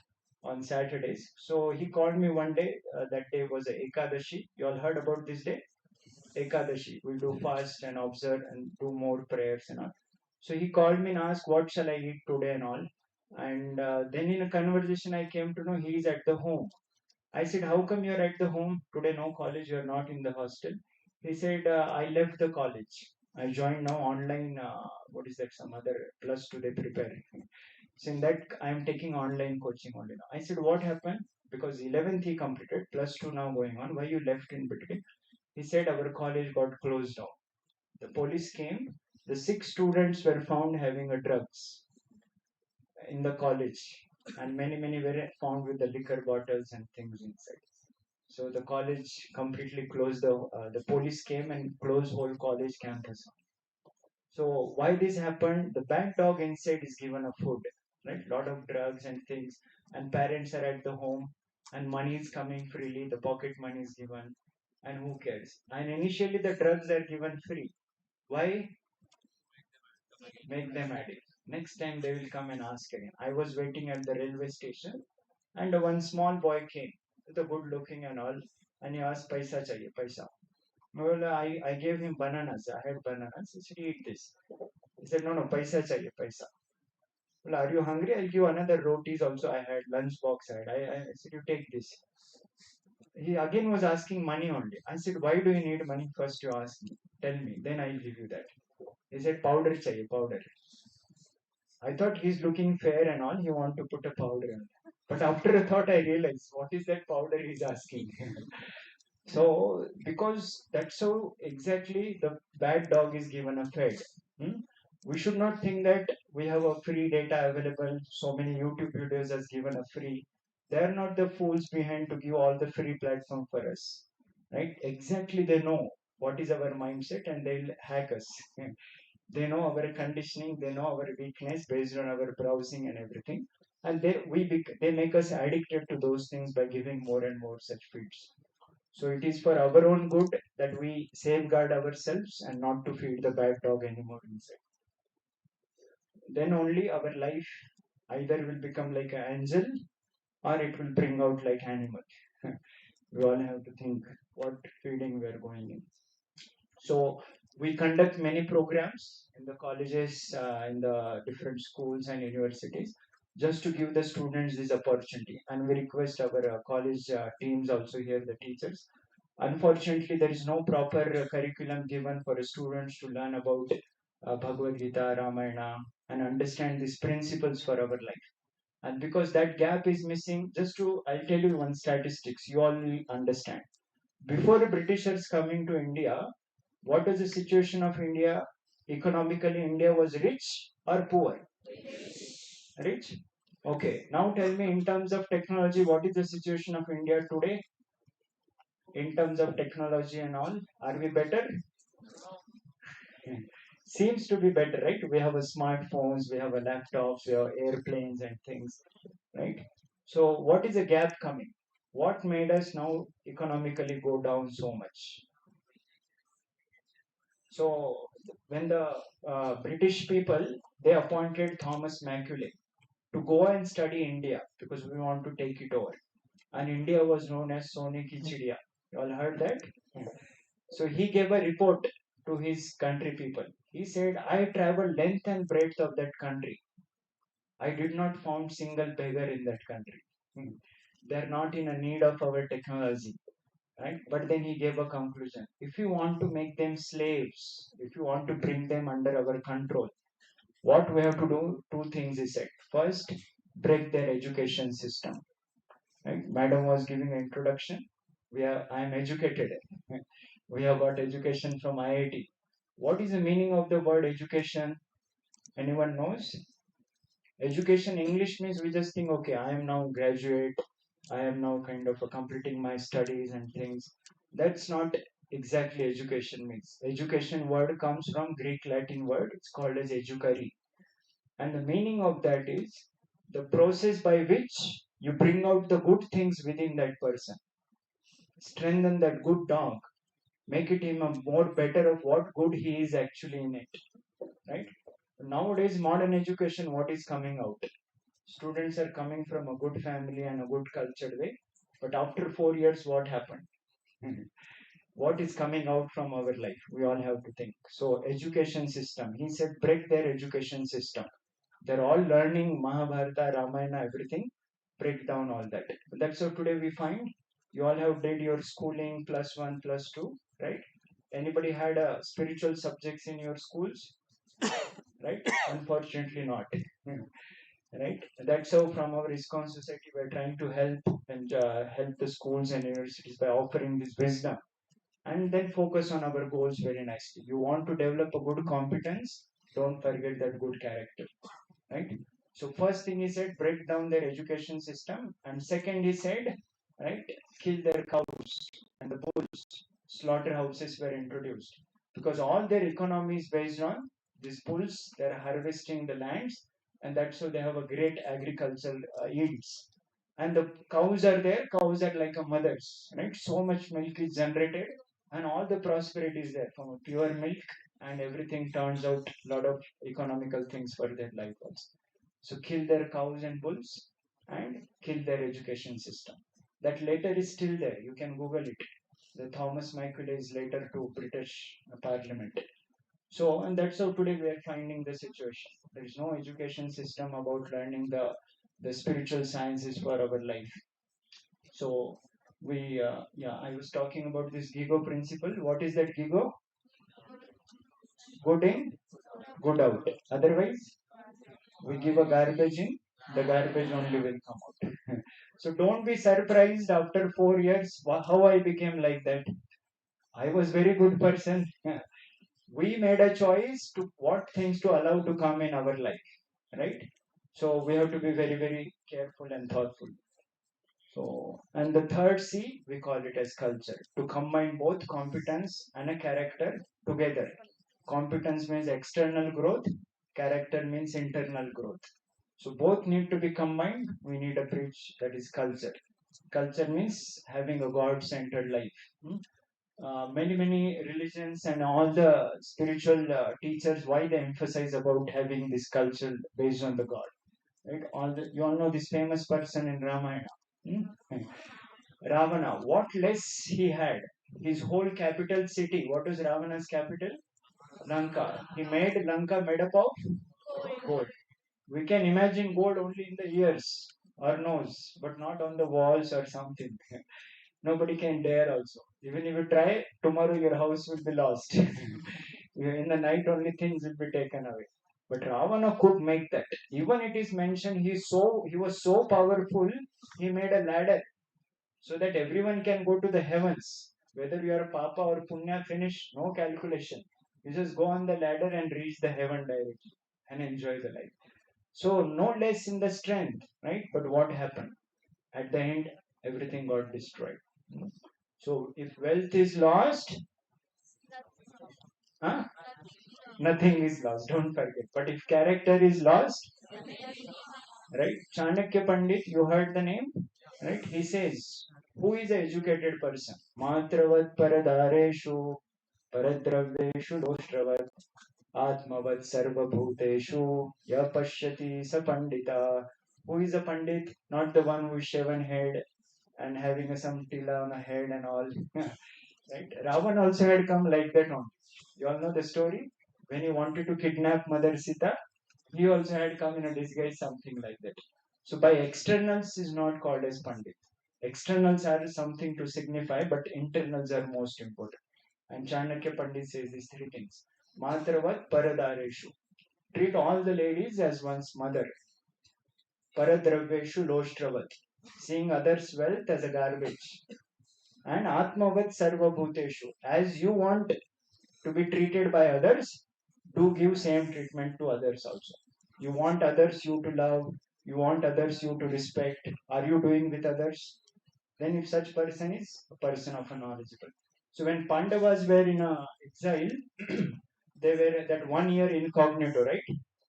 on Saturdays. So he called me one day. That day was a Ekadashi. You all heard about this day? Ekadashi. We do fast and observe and do more prayers and all. So he called me and asked, "What shall I eat today?" and all. And then in a conversation, I came to know he is at the home. I said, "How come you're at the home today? No college, you're not in the hostel." He said, "I left the college. I joined now online. What is that? Some other plus two they prepare." So in that, I am taking online coaching only now. I said, "What happened?" Because 11th he completed, plus two now going on. Why you left in between? He said, "Our college got closed down. The police came. The six students were found having a drugs in the college, and many were found with the liquor bottles and things inside. So the college completely closed. The police came and closed whole college campus. So why this happened? The bad dog inside is given a food, right? Lot of drugs and things, and parents are at the home, and money is coming freely. The pocket money is given, and who cares? And initially the drugs are given free. Why? Make them addict. Next time they will come and ask again. I was waiting at the railway station, and one small boy came, with a good looking and all, and he asked, "Paisa chahiye, paisa." Well, I gave him bananas. I had bananas. He said, "Eat this." He said, "No, no, paisa chahiye, paisa." Well, are you hungry? I'll give another rotis also. I had lunch box. I said, "You take this." He again was asking money only. I said, "Why do you need money? First you ask me. Tell me. Then I'll give you that." He said, "Powder chahiye, powder." I thought he's looking fair and all. He want to put a powder on. But after a thought, I realized what is that powder he's asking. So because that's how exactly the bad dog is given a fed. Hmm? We should not think that we have a free data available. So many YouTube videos has given a free. They are not the fools behind to give all the free platform for us, right? Exactly, they know what is our mindset and they'll hack us. They know our conditioning, they know our weakness based on our browsing and everything. and they make us addicted to those things by giving more and more such feeds. So it is for our own good that we safeguard ourselves and not to feed the bad dog anymore inside. Then only our life either will become like an angel or it will bring out like animal. We all have to think what feeding we are going in. So we conduct many programs in the colleges, in the different schools and universities, just to give the students this opportunity. And we request our college teams also here, the teachers. Unfortunately, there is no proper curriculum given for students to learn about Bhagavad-Gita, Ramayana, and understand these principles for our life. And because that gap is missing, I'll tell you one statistics, you all will understand. Before the Britishers coming to India, what was the situation of India? Economically, India was rich or poor? Rich. Okay. Now tell me, in terms of technology, what is the situation of India today? In terms of technology and all, are we better? Seems to be better, right? We have a smartphones, we have a laptops, we have airplanes and things, right? So what is the gap coming? What made us now economically go down so much? So when the British people, they appointed Thomas Macaulay to go and study India because we want to take it over. And India was known as Sone Ki Chidiya. You all heard that? Yeah. So he gave a report to his country people. He said, I traveled length and breadth of that country. I did not find single beggar in that country. Hmm. They're not in a need of our technology, right? But then he gave a conclusion. If you want to make them slaves, if you want to bring them under our control, what we have to do? Two things he said. First, break their education system. Right? Madam was giving an introduction. I am educated. We have got education from IIT. What is the meaning of the word education? Anyone knows? Education English means we just think, okay, I am now graduate. I am now kind of completing my studies and things. That's not exactly education means. Education word comes from Greek Latin word. It's called as educare. And the meaning of that is the process by which you bring out the good things within that person, strengthen that good dog, make it him a more better of what good he is actually in it, right? Nowadays, modern education, what is coming out? Students are coming from a good family and a good cultured way, but after 4 years, what happened? What is coming out from our life? We all have to think. So, education system. He said, break their education system. They're all learning Mahabharata, Ramayana, everything. Break down all that. That's how today we find you all have did your schooling plus one, plus two, right? Anybody had spiritual subjects in your schools, right? Unfortunately, not. Right? That's how from our ISKCON society we're trying to help and help the schools and universities by offering this wisdom and then focus on our goals very nicely. You want to develop a good competence, don't forget that good character, right? So first thing he said, break down their education system, and second he said, right, kill their cows and the bulls. Slaughterhouses were introduced because all their economy is based on these bulls. They're harvesting the lands, and that's how they have a great agricultural yields. And the cows are there. Cows are like a mothers, right? So much milk is generated, and all the prosperity is there from a pure milk, and everything turns out a lot of economical things for their life also. So kill their cows and bulls and kill their education system. That letter is still there. You can Google it. The Thomas Macaulay letter to British Parliament. So, and that's how today we are finding the situation. There is no education system about learning the spiritual sciences for our life. So, I was talking about this GIGO principle. What is that GIGO? Good in, good out. Otherwise, we give a garbage in, the garbage only will come out. So don't be surprised after 4 years how I became like that. I was very good person. We made a choice to what things to allow to come in our life, right? So we have to be very, very careful and thoughtful. So, and the third C, we call it as culture, to combine both competence and a character together. Competence means external growth, character means internal growth. So both need to be combined. We need a bridge, that is culture. Culture means having a God-centered life. Many religions and all the spiritual teachers, why they emphasize about having this culture based on the God, right? You all know this famous person in Ramayana. Hmm? Ravana, what less he had? His whole capital city. What was Ravana's capital? Lanka. He made Lanka made up of gold. We can imagine gold only in the ears or nose, but not on the walls or something. Nobody can dare also. Even if you try, tomorrow your house will be lost. In the night only things will be taken away. But Ravana could make that. Even it is mentioned he was so powerful, he made a ladder so that everyone can go to the heavens. Whether you are Papa or Punya, finish, no calculation. You just go on the ladder and reach the heaven directly and enjoy the life. So no less in the strength, right? But what happened? At the end, everything got destroyed. So if wealth is lost, huh? Nothing is lost. Don't forget. But if character is lost, right? Chanakya Pandit, you heard the name, right? He says, who is an educated person? Matravat paradareshu paradravyeshu doshtravat atmavat sarvabhuteshu ya pashyati sa pandita. Who is a pandit? Not the one who is shaven head and having some tila on a head and all. Right? Ravan also had come like that only. You all know the story? When he wanted to kidnap Mother Sita, he also had come in a disguise, something like that. So by externals is not called as Pandit. Externals are something to signify, but internals are most important. And Chanakya Pandit says these three things. Matravat paradareshu. Treat all the ladies as one's mother. Paradraveshu loshtravat. Seeing others' wealth as a garbage. And Atmavat sarvabhuteshu. As you want to be treated by others, do give same treatment to others also. You want others you to love, you want others you to respect. Are you doing with others? Then if such person is a person of a knowledgeable. So when Pandavas were in a exile, they were that 1 year incognito, right?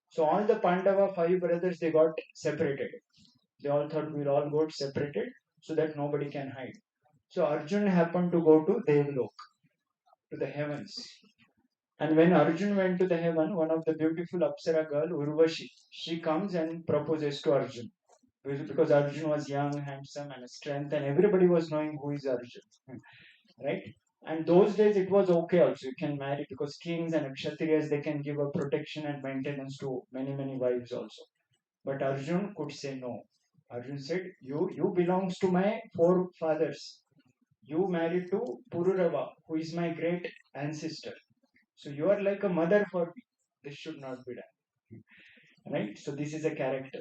So all the Pandava 5 brothers, they got separated. They all thought we'll all go separated so that nobody can hide. So Arjun happened to go to Devlok, to the heavens. And when Arjun went to the heaven, one of the beautiful Apsara girl, Urvashi, she comes and proposes to Arjun. Because Arjun was young, handsome, and strength, and everybody was knowing who is Arjun. Right? And those days it was okay also. You can marry because kings and kshatriyas, they can give a protection and maintenance to many wives also. But Arjun could say no. Arjun said, You belongs to my forefathers. You married to Pururava, who is my great ancestor. So you are like a mother for me. This should not be done. Right? So this is a character.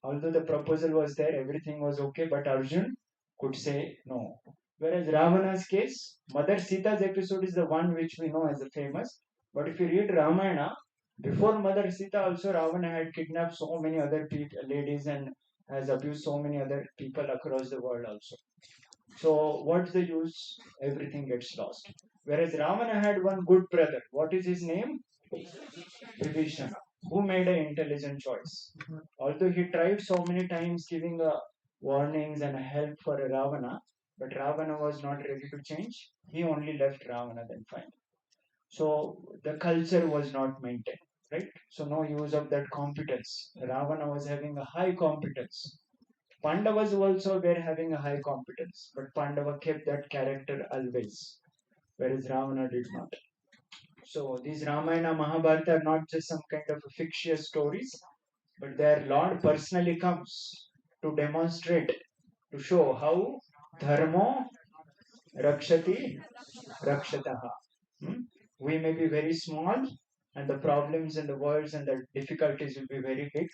Although the proposal was there, everything was okay, but Arjun could say no. Whereas Ravana's case, Mother Sita's episode is the one which we know as the famous. But if you read Ramayana, before Mother Sita also Ravana had kidnapped so many other ladies and has abused so many other people across the world also. So what's the use? Everything gets lost. Whereas Ravana had one good brother. What is his name? Vibhishana, who made an intelligent choice. Although he tried so many times giving warnings and help for Ravana, but Ravana was not ready to change. He only left Ravana then finally. So the culture was not maintained, right? So no use of that competence. Ravana was having a high competence. Pandavas also were having a high competence, but Pandava kept that character always, whereas Ravana did not. So these Ramayana, Mahabharata are not just some kind of fictitious stories, but their Lord personally comes to demonstrate, to show how dharma rakshati rakshataha. Hmm? We may be very small, and the problems and the worlds and the difficulties will be very big,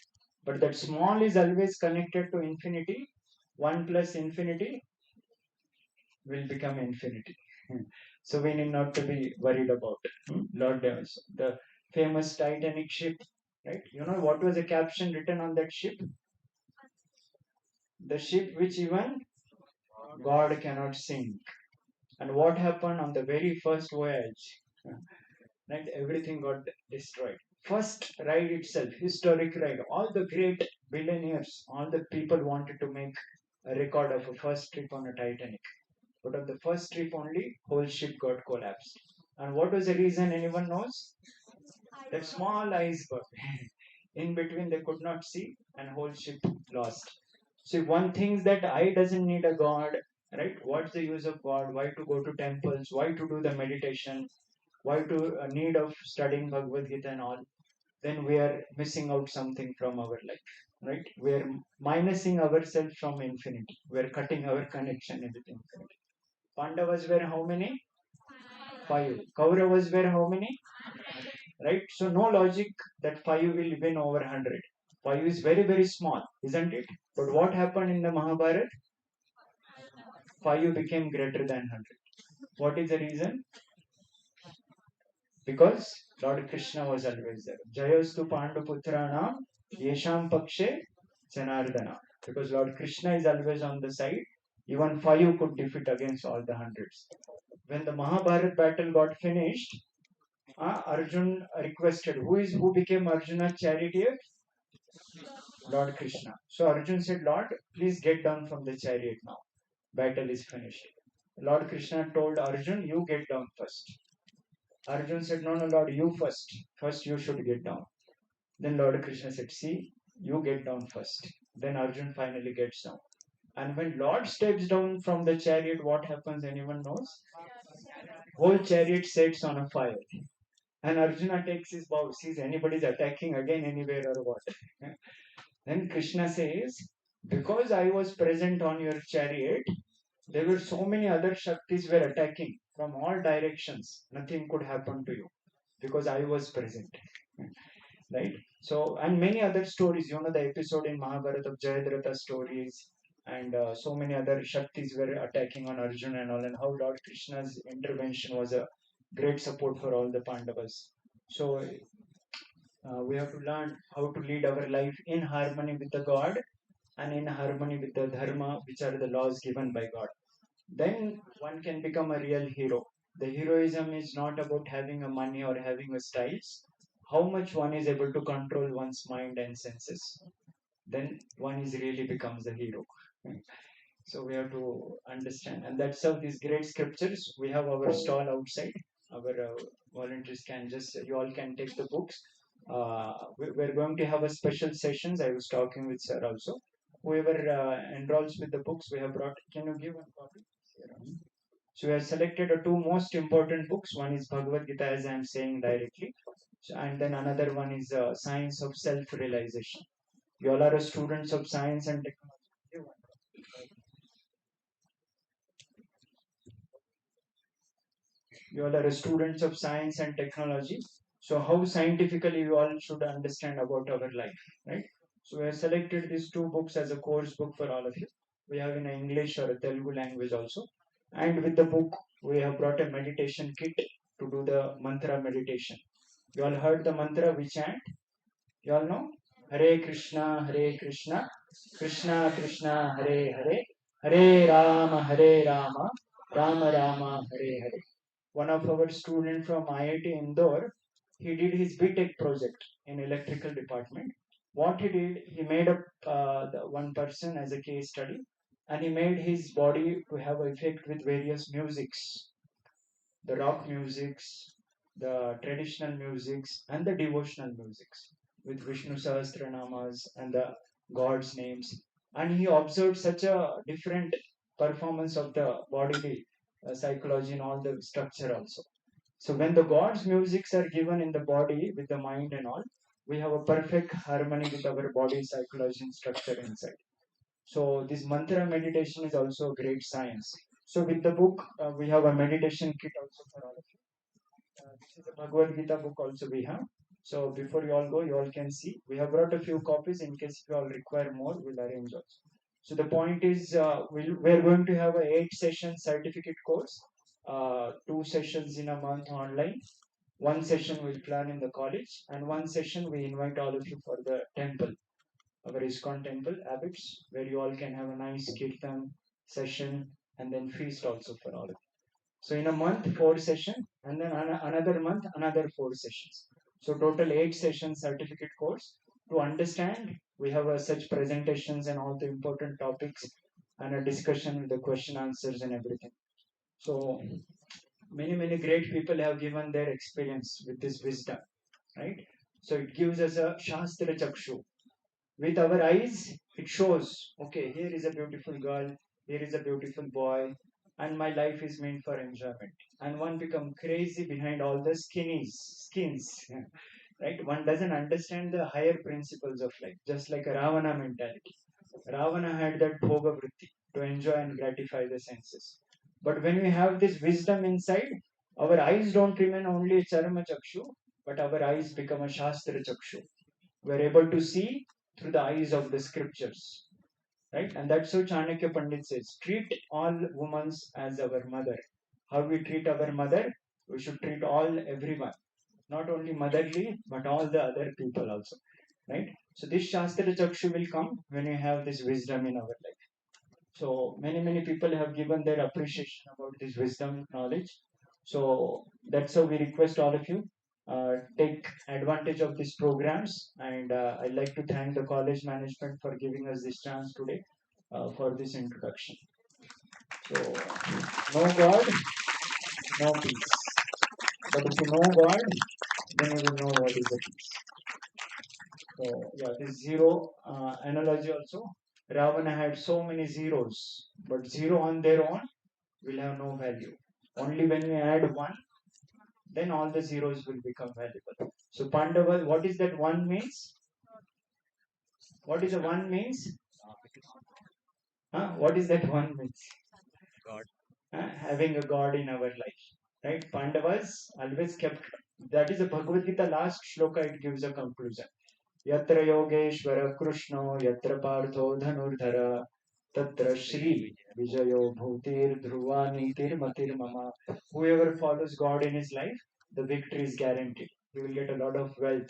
but that small is always connected to infinity. One plus infinity will become infinity. So we need not to be worried about Lord Devas. The famous Titanic ship, right? You know what was the caption written on that ship? The ship which even God cannot sink. And what happened on the very first voyage? Right? Everything got destroyed. First ride itself, historic ride. All the great billionaires, all the people wanted to make a record of a first trip on a Titanic. But on the first trip only, whole ship got collapsed. And what was the reason? Anyone knows? That small iceberg. In between, they could not see, and whole ship lost. So one thinks that I doesn't need a god, right? What's the use of God? Why to go to temples? Why to do the meditation? Why to need of studying Bhagavad Gita and all? Then we are missing out something from our life, right? We are minusing ourselves from infinity. We are cutting our connection with infinity. Pandavas were how many? Five. Kauravas were how many? Right? So no logic that five will win over 100. Five is very, very small, isn't it? But what happened in the Mahabharata? Five became greater than 100. What is the reason? Because Lord Krishna was always there. Jayastu Pandu Putranam Yesham Pakshe Janardana. Because Lord Krishna is always on the side, even five could defeat against all the hundreds. When the Mahabharata battle got finished, Arjun requested, who became Arjuna's charioteer? Lord Krishna. So Arjun said, Lord, please get down from the chariot now. Battle is finished. Lord Krishna told Arjun, you get down first. Arjun said, no, no, Lord, you first. First you should get down. Then Lord Krishna said, see, you get down first. Then Arjun finally gets down. And when Lord steps down from the chariot, what happens? Anyone knows? Whole chariot sets on a fire. And Arjuna takes his bow, sees anybody's attacking again anywhere or what. Then Krishna says, because I was present on your chariot, there were so many other Shaktis were attacking from all directions. Nothing could happen to you because I was present. Right? So, and many other stories, the episode in Mahabharata of Jayadratha stories, and so many other Shaktis were attacking on Arjuna and all, and how Lord Krishna's intervention was a great support for all the Pandavas. So, we have to learn how to lead our life in harmony with the God and in harmony with the dharma, which are the laws given by God. Then one can become a real hero. The heroism is not about having a money or having a styles. How much one is able to control one's mind and senses, then one is really becomes a hero. So we have to understand, and that's how these great scriptures. We have our stall outside. Our volunteers can just you all can take the books. We're going to have a special sessions. I was talking with sir also. Whoever enrolls with the books, we have brought. Can you give one copy? So we have selected the two most important books. One is Bhagavad Gita, as I am saying directly, and then another one is Science of Self-Realization. You all are students of science and technology. You all are students of science and technology. So how scientifically you all should understand about our life, right? So we have selected these two books as a course book for all of you. We have in English or a Telugu language also. And with the book, we have brought a meditation kit to do the mantra meditation. You all heard the mantra we chant? You all know? Hare Krishna, Krishna Krishna, Hare Hare, Hare Rama, Rama Rama, Hare Hare. One of our students from IIT Indore, he did his BTech project in electrical department. What he did, he made up the one person as a case study, and he made his body to have effect with various musics, the rock musics, the traditional musics, and the devotional musics with Vishnu Sahasranamas and the God's names. And he observed such a different performance of the bodily psychology and all the structure also. So when the God's musics are given in the body with the mind and all, we have a perfect harmony with our body psychology and structure inside. So this mantra meditation is also a great science. So with the book, we have a meditation kit also for all of you. This is a Bhagavad Gita book also we have. So before you all go, you all can see. We have brought a few copies in case you all require more, we'll arrange also. So the point is, we're going to have a 8-session certificate course, 2 sessions in a month online. One session we'll plan in the college, and one session we invite all of you for the temple, our ISKCON temple habits, where you all can have a nice kirtan session and then feast also for all of you. So in a month, 4 sessions, and then another month, another 4 sessions. So total 8 session certificate course. To understand, we have such presentations and all the important topics and a discussion with the question answers and everything. So many great people have given their experience with this wisdom, right? So it gives us a Shastra Chakshu. With our eyes, it shows, okay, here is a beautiful girl, here is a beautiful boy, and my life is meant for enjoyment. And one become crazy behind all the skins, right? One doesn't understand the higher principles of life, just like a Ravana mentality. Ravana had that bhoga vritti to enjoy and gratify the senses. But when we have this wisdom inside, our eyes don't remain only charma chakshu, but our eyes become a shastra chakshu. We're able to see through the eyes of the scriptures, right? And that's how Chanakya Pandit says, treat all women as our mother. How we treat our mother, we should treat all everyone, not only motherly, but all the other people also, right? So this Shastra Chakshu will come when we have this wisdom in our life. So many people have given their appreciation about this wisdom knowledge. So that's how we request all of you take advantage of these programs. And I'd like to thank the college management for giving us this chance today for this introduction. So no God, no peace. But if you know God, then you will know what is the peace. So yeah, this zero analogy also. Ravana had so many zeros, but zero on their own will have no value. Only when we add one, then all the zeros will become valuable. So Pandava, what is that one means? What is the one means? What is that one means? God. Having a God in our life. Right? Pandavas always kept, that is a Bhagavad-Gita last shloka, it gives a conclusion. Yatra Yogeshwara Krishno, Yatra Partho Dhanurdhara, Tatra Shri Vijayo Bhutir Dhruva Nitir Matir Mama. Whoever follows God in his life, the victory is guaranteed. He will get a lot of wealth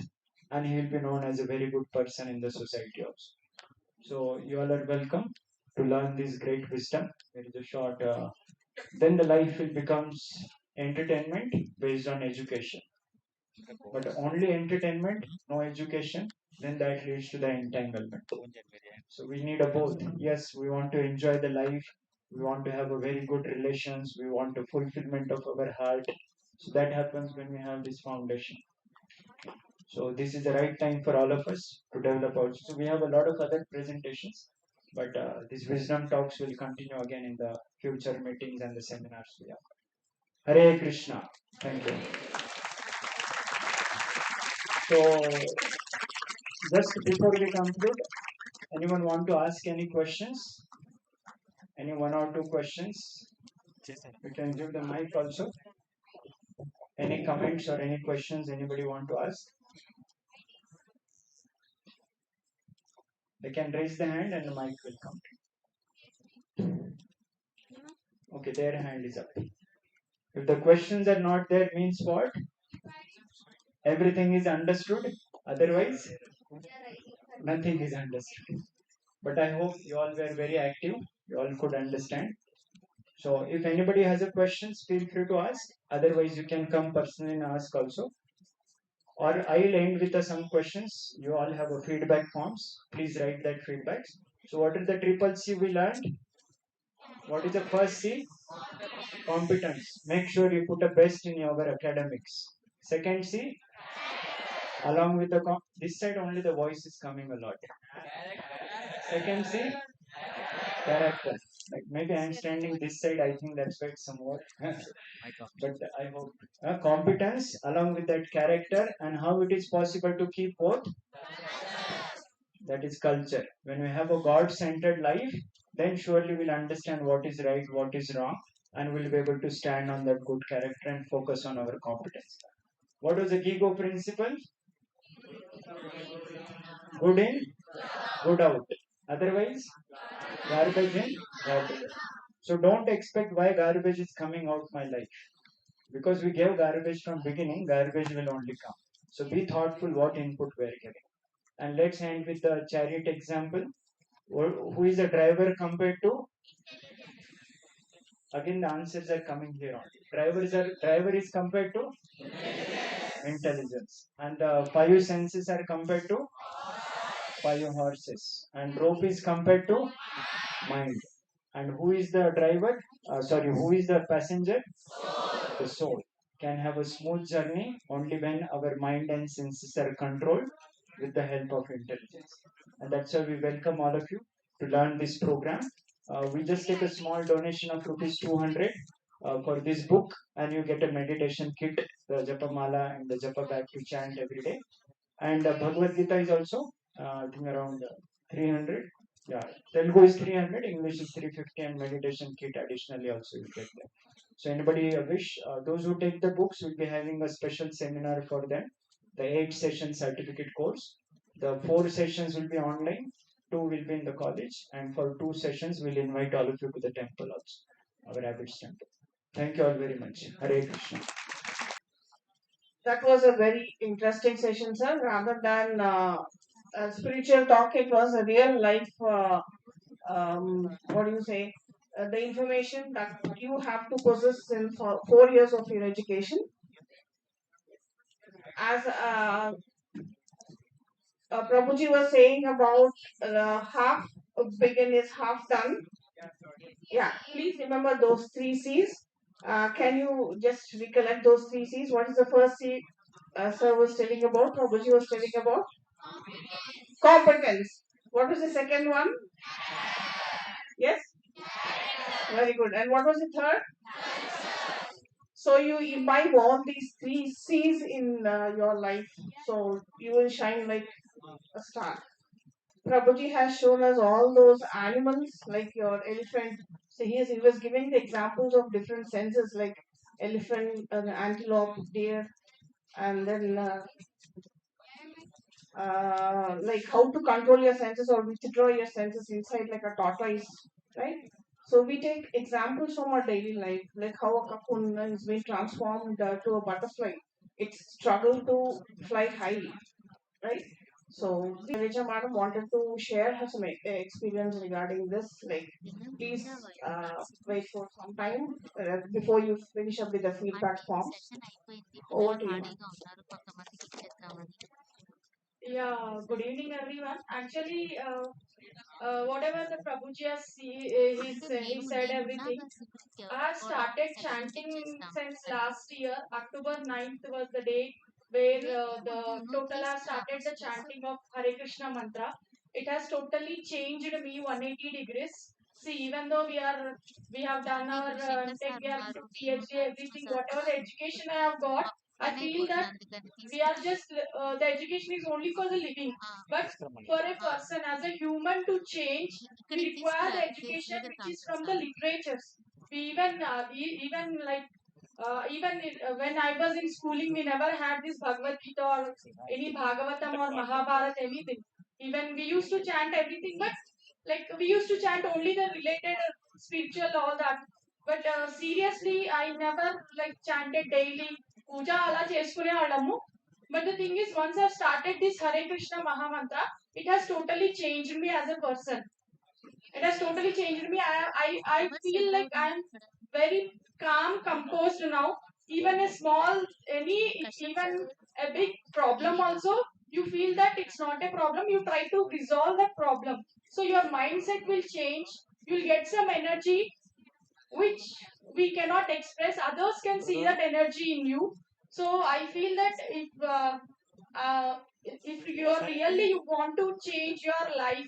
and he will be known as a very good person in the society also. So you all are welcome to learn this great wisdom. There is a short, then the life will becomes entertainment based on education. But only entertainment, no education, then that leads to the entanglement. So we need a both. Yes, we want to enjoy the life. We want to have a very good relations. We want a fulfillment of our heart. So that happens when we have this foundation. So this is the right time for all of us to develop also. So we have a lot of other presentations, but these wisdom talks will continue again in the future meetings and the seminars we have. Hare Krishna. Thank you. So just before we conclude, anyone want to ask any questions? Any one or two questions? You can give the mic also. Any comments or any questions anybody want to ask? They can raise the hand and the mic will come. Okay, their hand is up. If the questions are not there, means what? Everything is understood. Otherwise, nothing is understood. But I hope you all were very active. You all could understand. So if anybody has a questions, feel free to ask. Otherwise, you can come personally and ask also. Or I'll end with some questions. You all have a feedback forms. Please write that feedbacks. So what is the triple C we learned? What is the first C? Competence. Make sure you put a best in your academics. Second C, along with the this side only the voice is coming a lot. Second C, character. Like maybe I'm standing this side. I think that's why it's some more. But I hope competence along with that character and how it is possible to keep both. That is culture. When we have a God-centered life, then surely we'll understand what is right, what is wrong, and we'll be able to stand on that good character and focus on our competence. What was the Gigo principle? Good in, good out. Otherwise, garbage in, garbage out. So don't expect why garbage is coming out my life. Because we gave garbage from beginning, garbage will only come. So be thoughtful what input we are giving. And let's end with the chariot example. Who is a driver compared to? Again, the answers are coming here only. Driver is compared to? intelligence. And the five senses are compared to five horses. And rope is compared to mind. And who is the driver? Who is the passenger? The soul. Can have a smooth journey only when our mind and senses are controlled with the help of intelligence. And that's why we welcome all of you to learn this program. We just take a small donation of rupees 200 for this book, and you get a meditation kit, the Japa Mala and the Japa bag to chant every day. And Bhagavad Gita is also, I think, around 300. Yeah, Telugu is 300, English is 350, and meditation kit additionally also you get that. So anybody wish, those who take the books will be having a special seminar for them, the 8 session certificate course. The 4 sessions will be online, 2 will be in the college, and for 2 sessions we'll invite all of you to the temple also, our Abbott's temple. Thank you all very much. Hare Krishna. That was a very interesting session, sir. Rather than a spiritual talk, it was a real life. What do you say? The information that you have to possess in for 4 years of your education. As Prabhuji was saying about half begin is half done. Yeah, please remember those 3 C's. Can you just recollect those 3 C's? What is the first C sir was telling about? Prabhuji was telling about competence. What was the second one? Yes, very good. And what was the third? So you imbibe all these 3 C's in your life, so you will shine like a star. Prabhuji has shown us all those animals like your elephant. So he was giving the examples of different senses like elephant, antelope, deer, and then like how to control your senses or withdraw your senses inside like a tortoise, right? So we take examples from our daily life, like how a cocoon is being transformed to a butterfly. It's struggle to fly high, right? So Reja madam wanted to share her some experience regarding this. Like, please wait for some time before you finish up with the feedback forms. Over to you. Yeah, good evening, everyone. Actually, whatever the Prabhuji has he said everything. I have started chanting since last year. October 9th was the day where the total I have started the chanting of Hare Krishna mantra. It has totally changed me 180 degrees. See, even though we have done our tech, we have PhD, everything, whatever the education I have got, I feel that we are just the education is only for the living, but for a person as a human to change, we require the education which is from the literatures. We even like when I was in schooling, we never had this Bhagavad-Gita or any Bhagavatam or Mahabharata, anything. Even we used to chant everything, but like we used to chant only the related spiritual, all that. But seriously, I never like chanted daily. Puja ala cheskune valamu. But the thing is, once I've started this Hare Krishna Mahamantra, it has totally changed me as a person. It has totally changed me. I feel like I'm very calm, composed now. Even a small, even a big problem also, you feel that it's not a problem. You try to resolve that problem. So your mindset will change. You'll get some energy which we cannot express. Others can see that energy in you. So I feel that if you are really you want to change your life,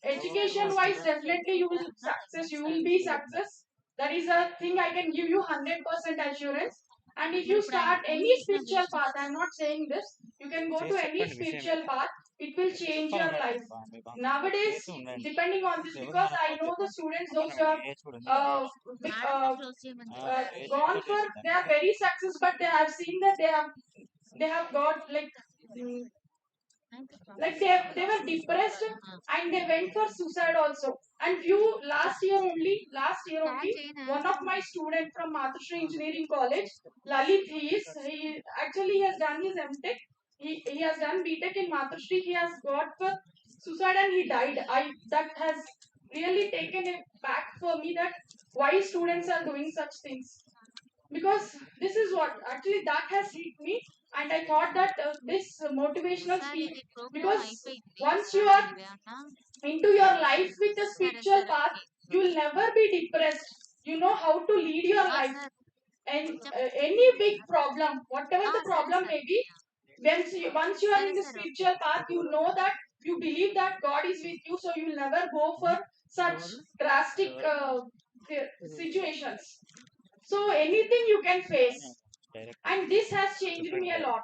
education wise, definitely you will be success. That is a thing I can give you 100% assurance. And if you start any spiritual path, I'm not saying this, you can go to any spiritual path, it will change your life. Nowadays, depending on this, because I know the students, those who have uh, gone for, they are very success, but they have seen that they have got mm, like they were depressed and they went for suicide also. And few last year only, one of my student from Matrusri Engineering College, Lalit, he actually has done his MTech. He has done BTech in Matrusri. He has got for suicide and he died. I that has really taken it back for me that why students are doing such things, because this is what actually that has hit me. and I thought that this motivational speech, because once you are into your life with a spiritual path, you'll never be depressed. You know how to lead your life, and any big problem, whatever the problem may be, once you are in the spiritual path, you know that you believe that God is with you, so you will never go for such drastic situations. So anything you can face, and this has changed me a lot.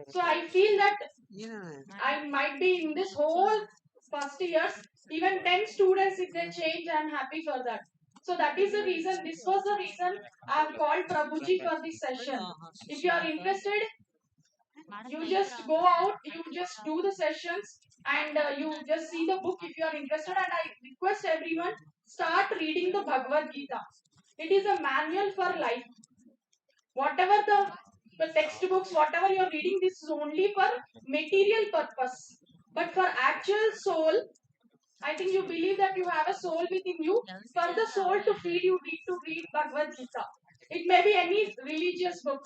So I feel that I might be in this whole first years, even 10 students, if they change, I'm happy for that. So that is the reason, this was the reason I've called Prabhuji for this session. If you are interested, you just go out, you just do the sessions, and you just see the book if you are interested. And I request everyone, start reading the Bhagavad Gita. It is a manual for life. Whatever the textbooks, whatever you're reading, this is only for material purpose, but for actual soul, I think you believe that you have a soul within you. For the soul to feed, you need to read Bhagavad Gita. It may be any religious book.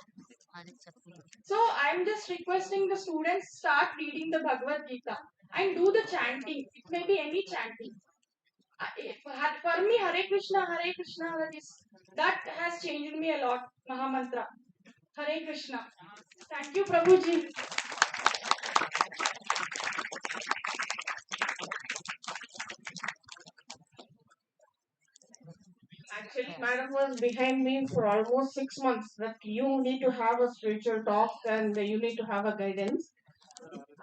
So I'm just requesting the students, start reading the Bhagavad Gita and do the chanting. It may be any chanting. For me, Hare Krishna, that has changed me a lot. Mahamantra. Hare Krishna. Thank you, Prabhuji. Actually, madam was behind me for almost 6 months that you need to have a spiritual talk and you need to have a guidance.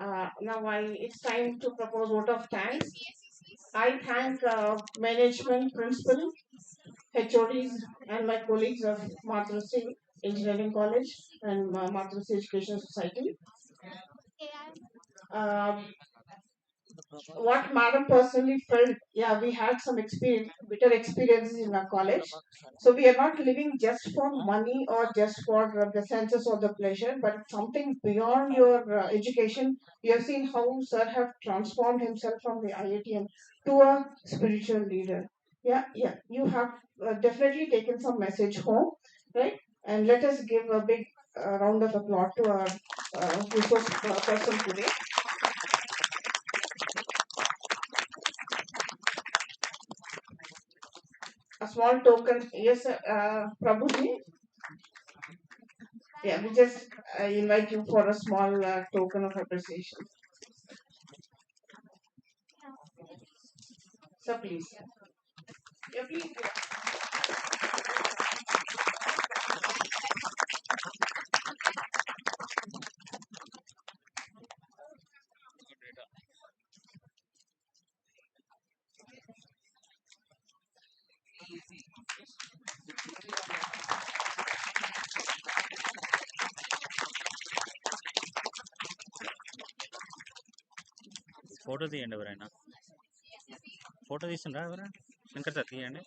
Now it's time to propose vote of thanks. I thank management, principal, HODs, and my colleagues of Matrusri Engineering College and Matrusri Education Society. Um, what madam personally felt, yeah, we had some experience, bitter experiences in our college. So we are not living just for money or just for the senses or the pleasure, but something beyond your education. You have seen how sir have transformed himself from the IITM to a spiritual leader. Yeah, yeah, you have definitely taken some message home, right? And let us give a big round of applause to our resource person today. A small token. Yes, Prabhuji. Yeah, we just invite you for a small token of appreciation. So please. Yeah, please. Photo తీయండి ఎవరైనా photo తీసిండ్రా ఎవరైనా Shankar sir తీయండి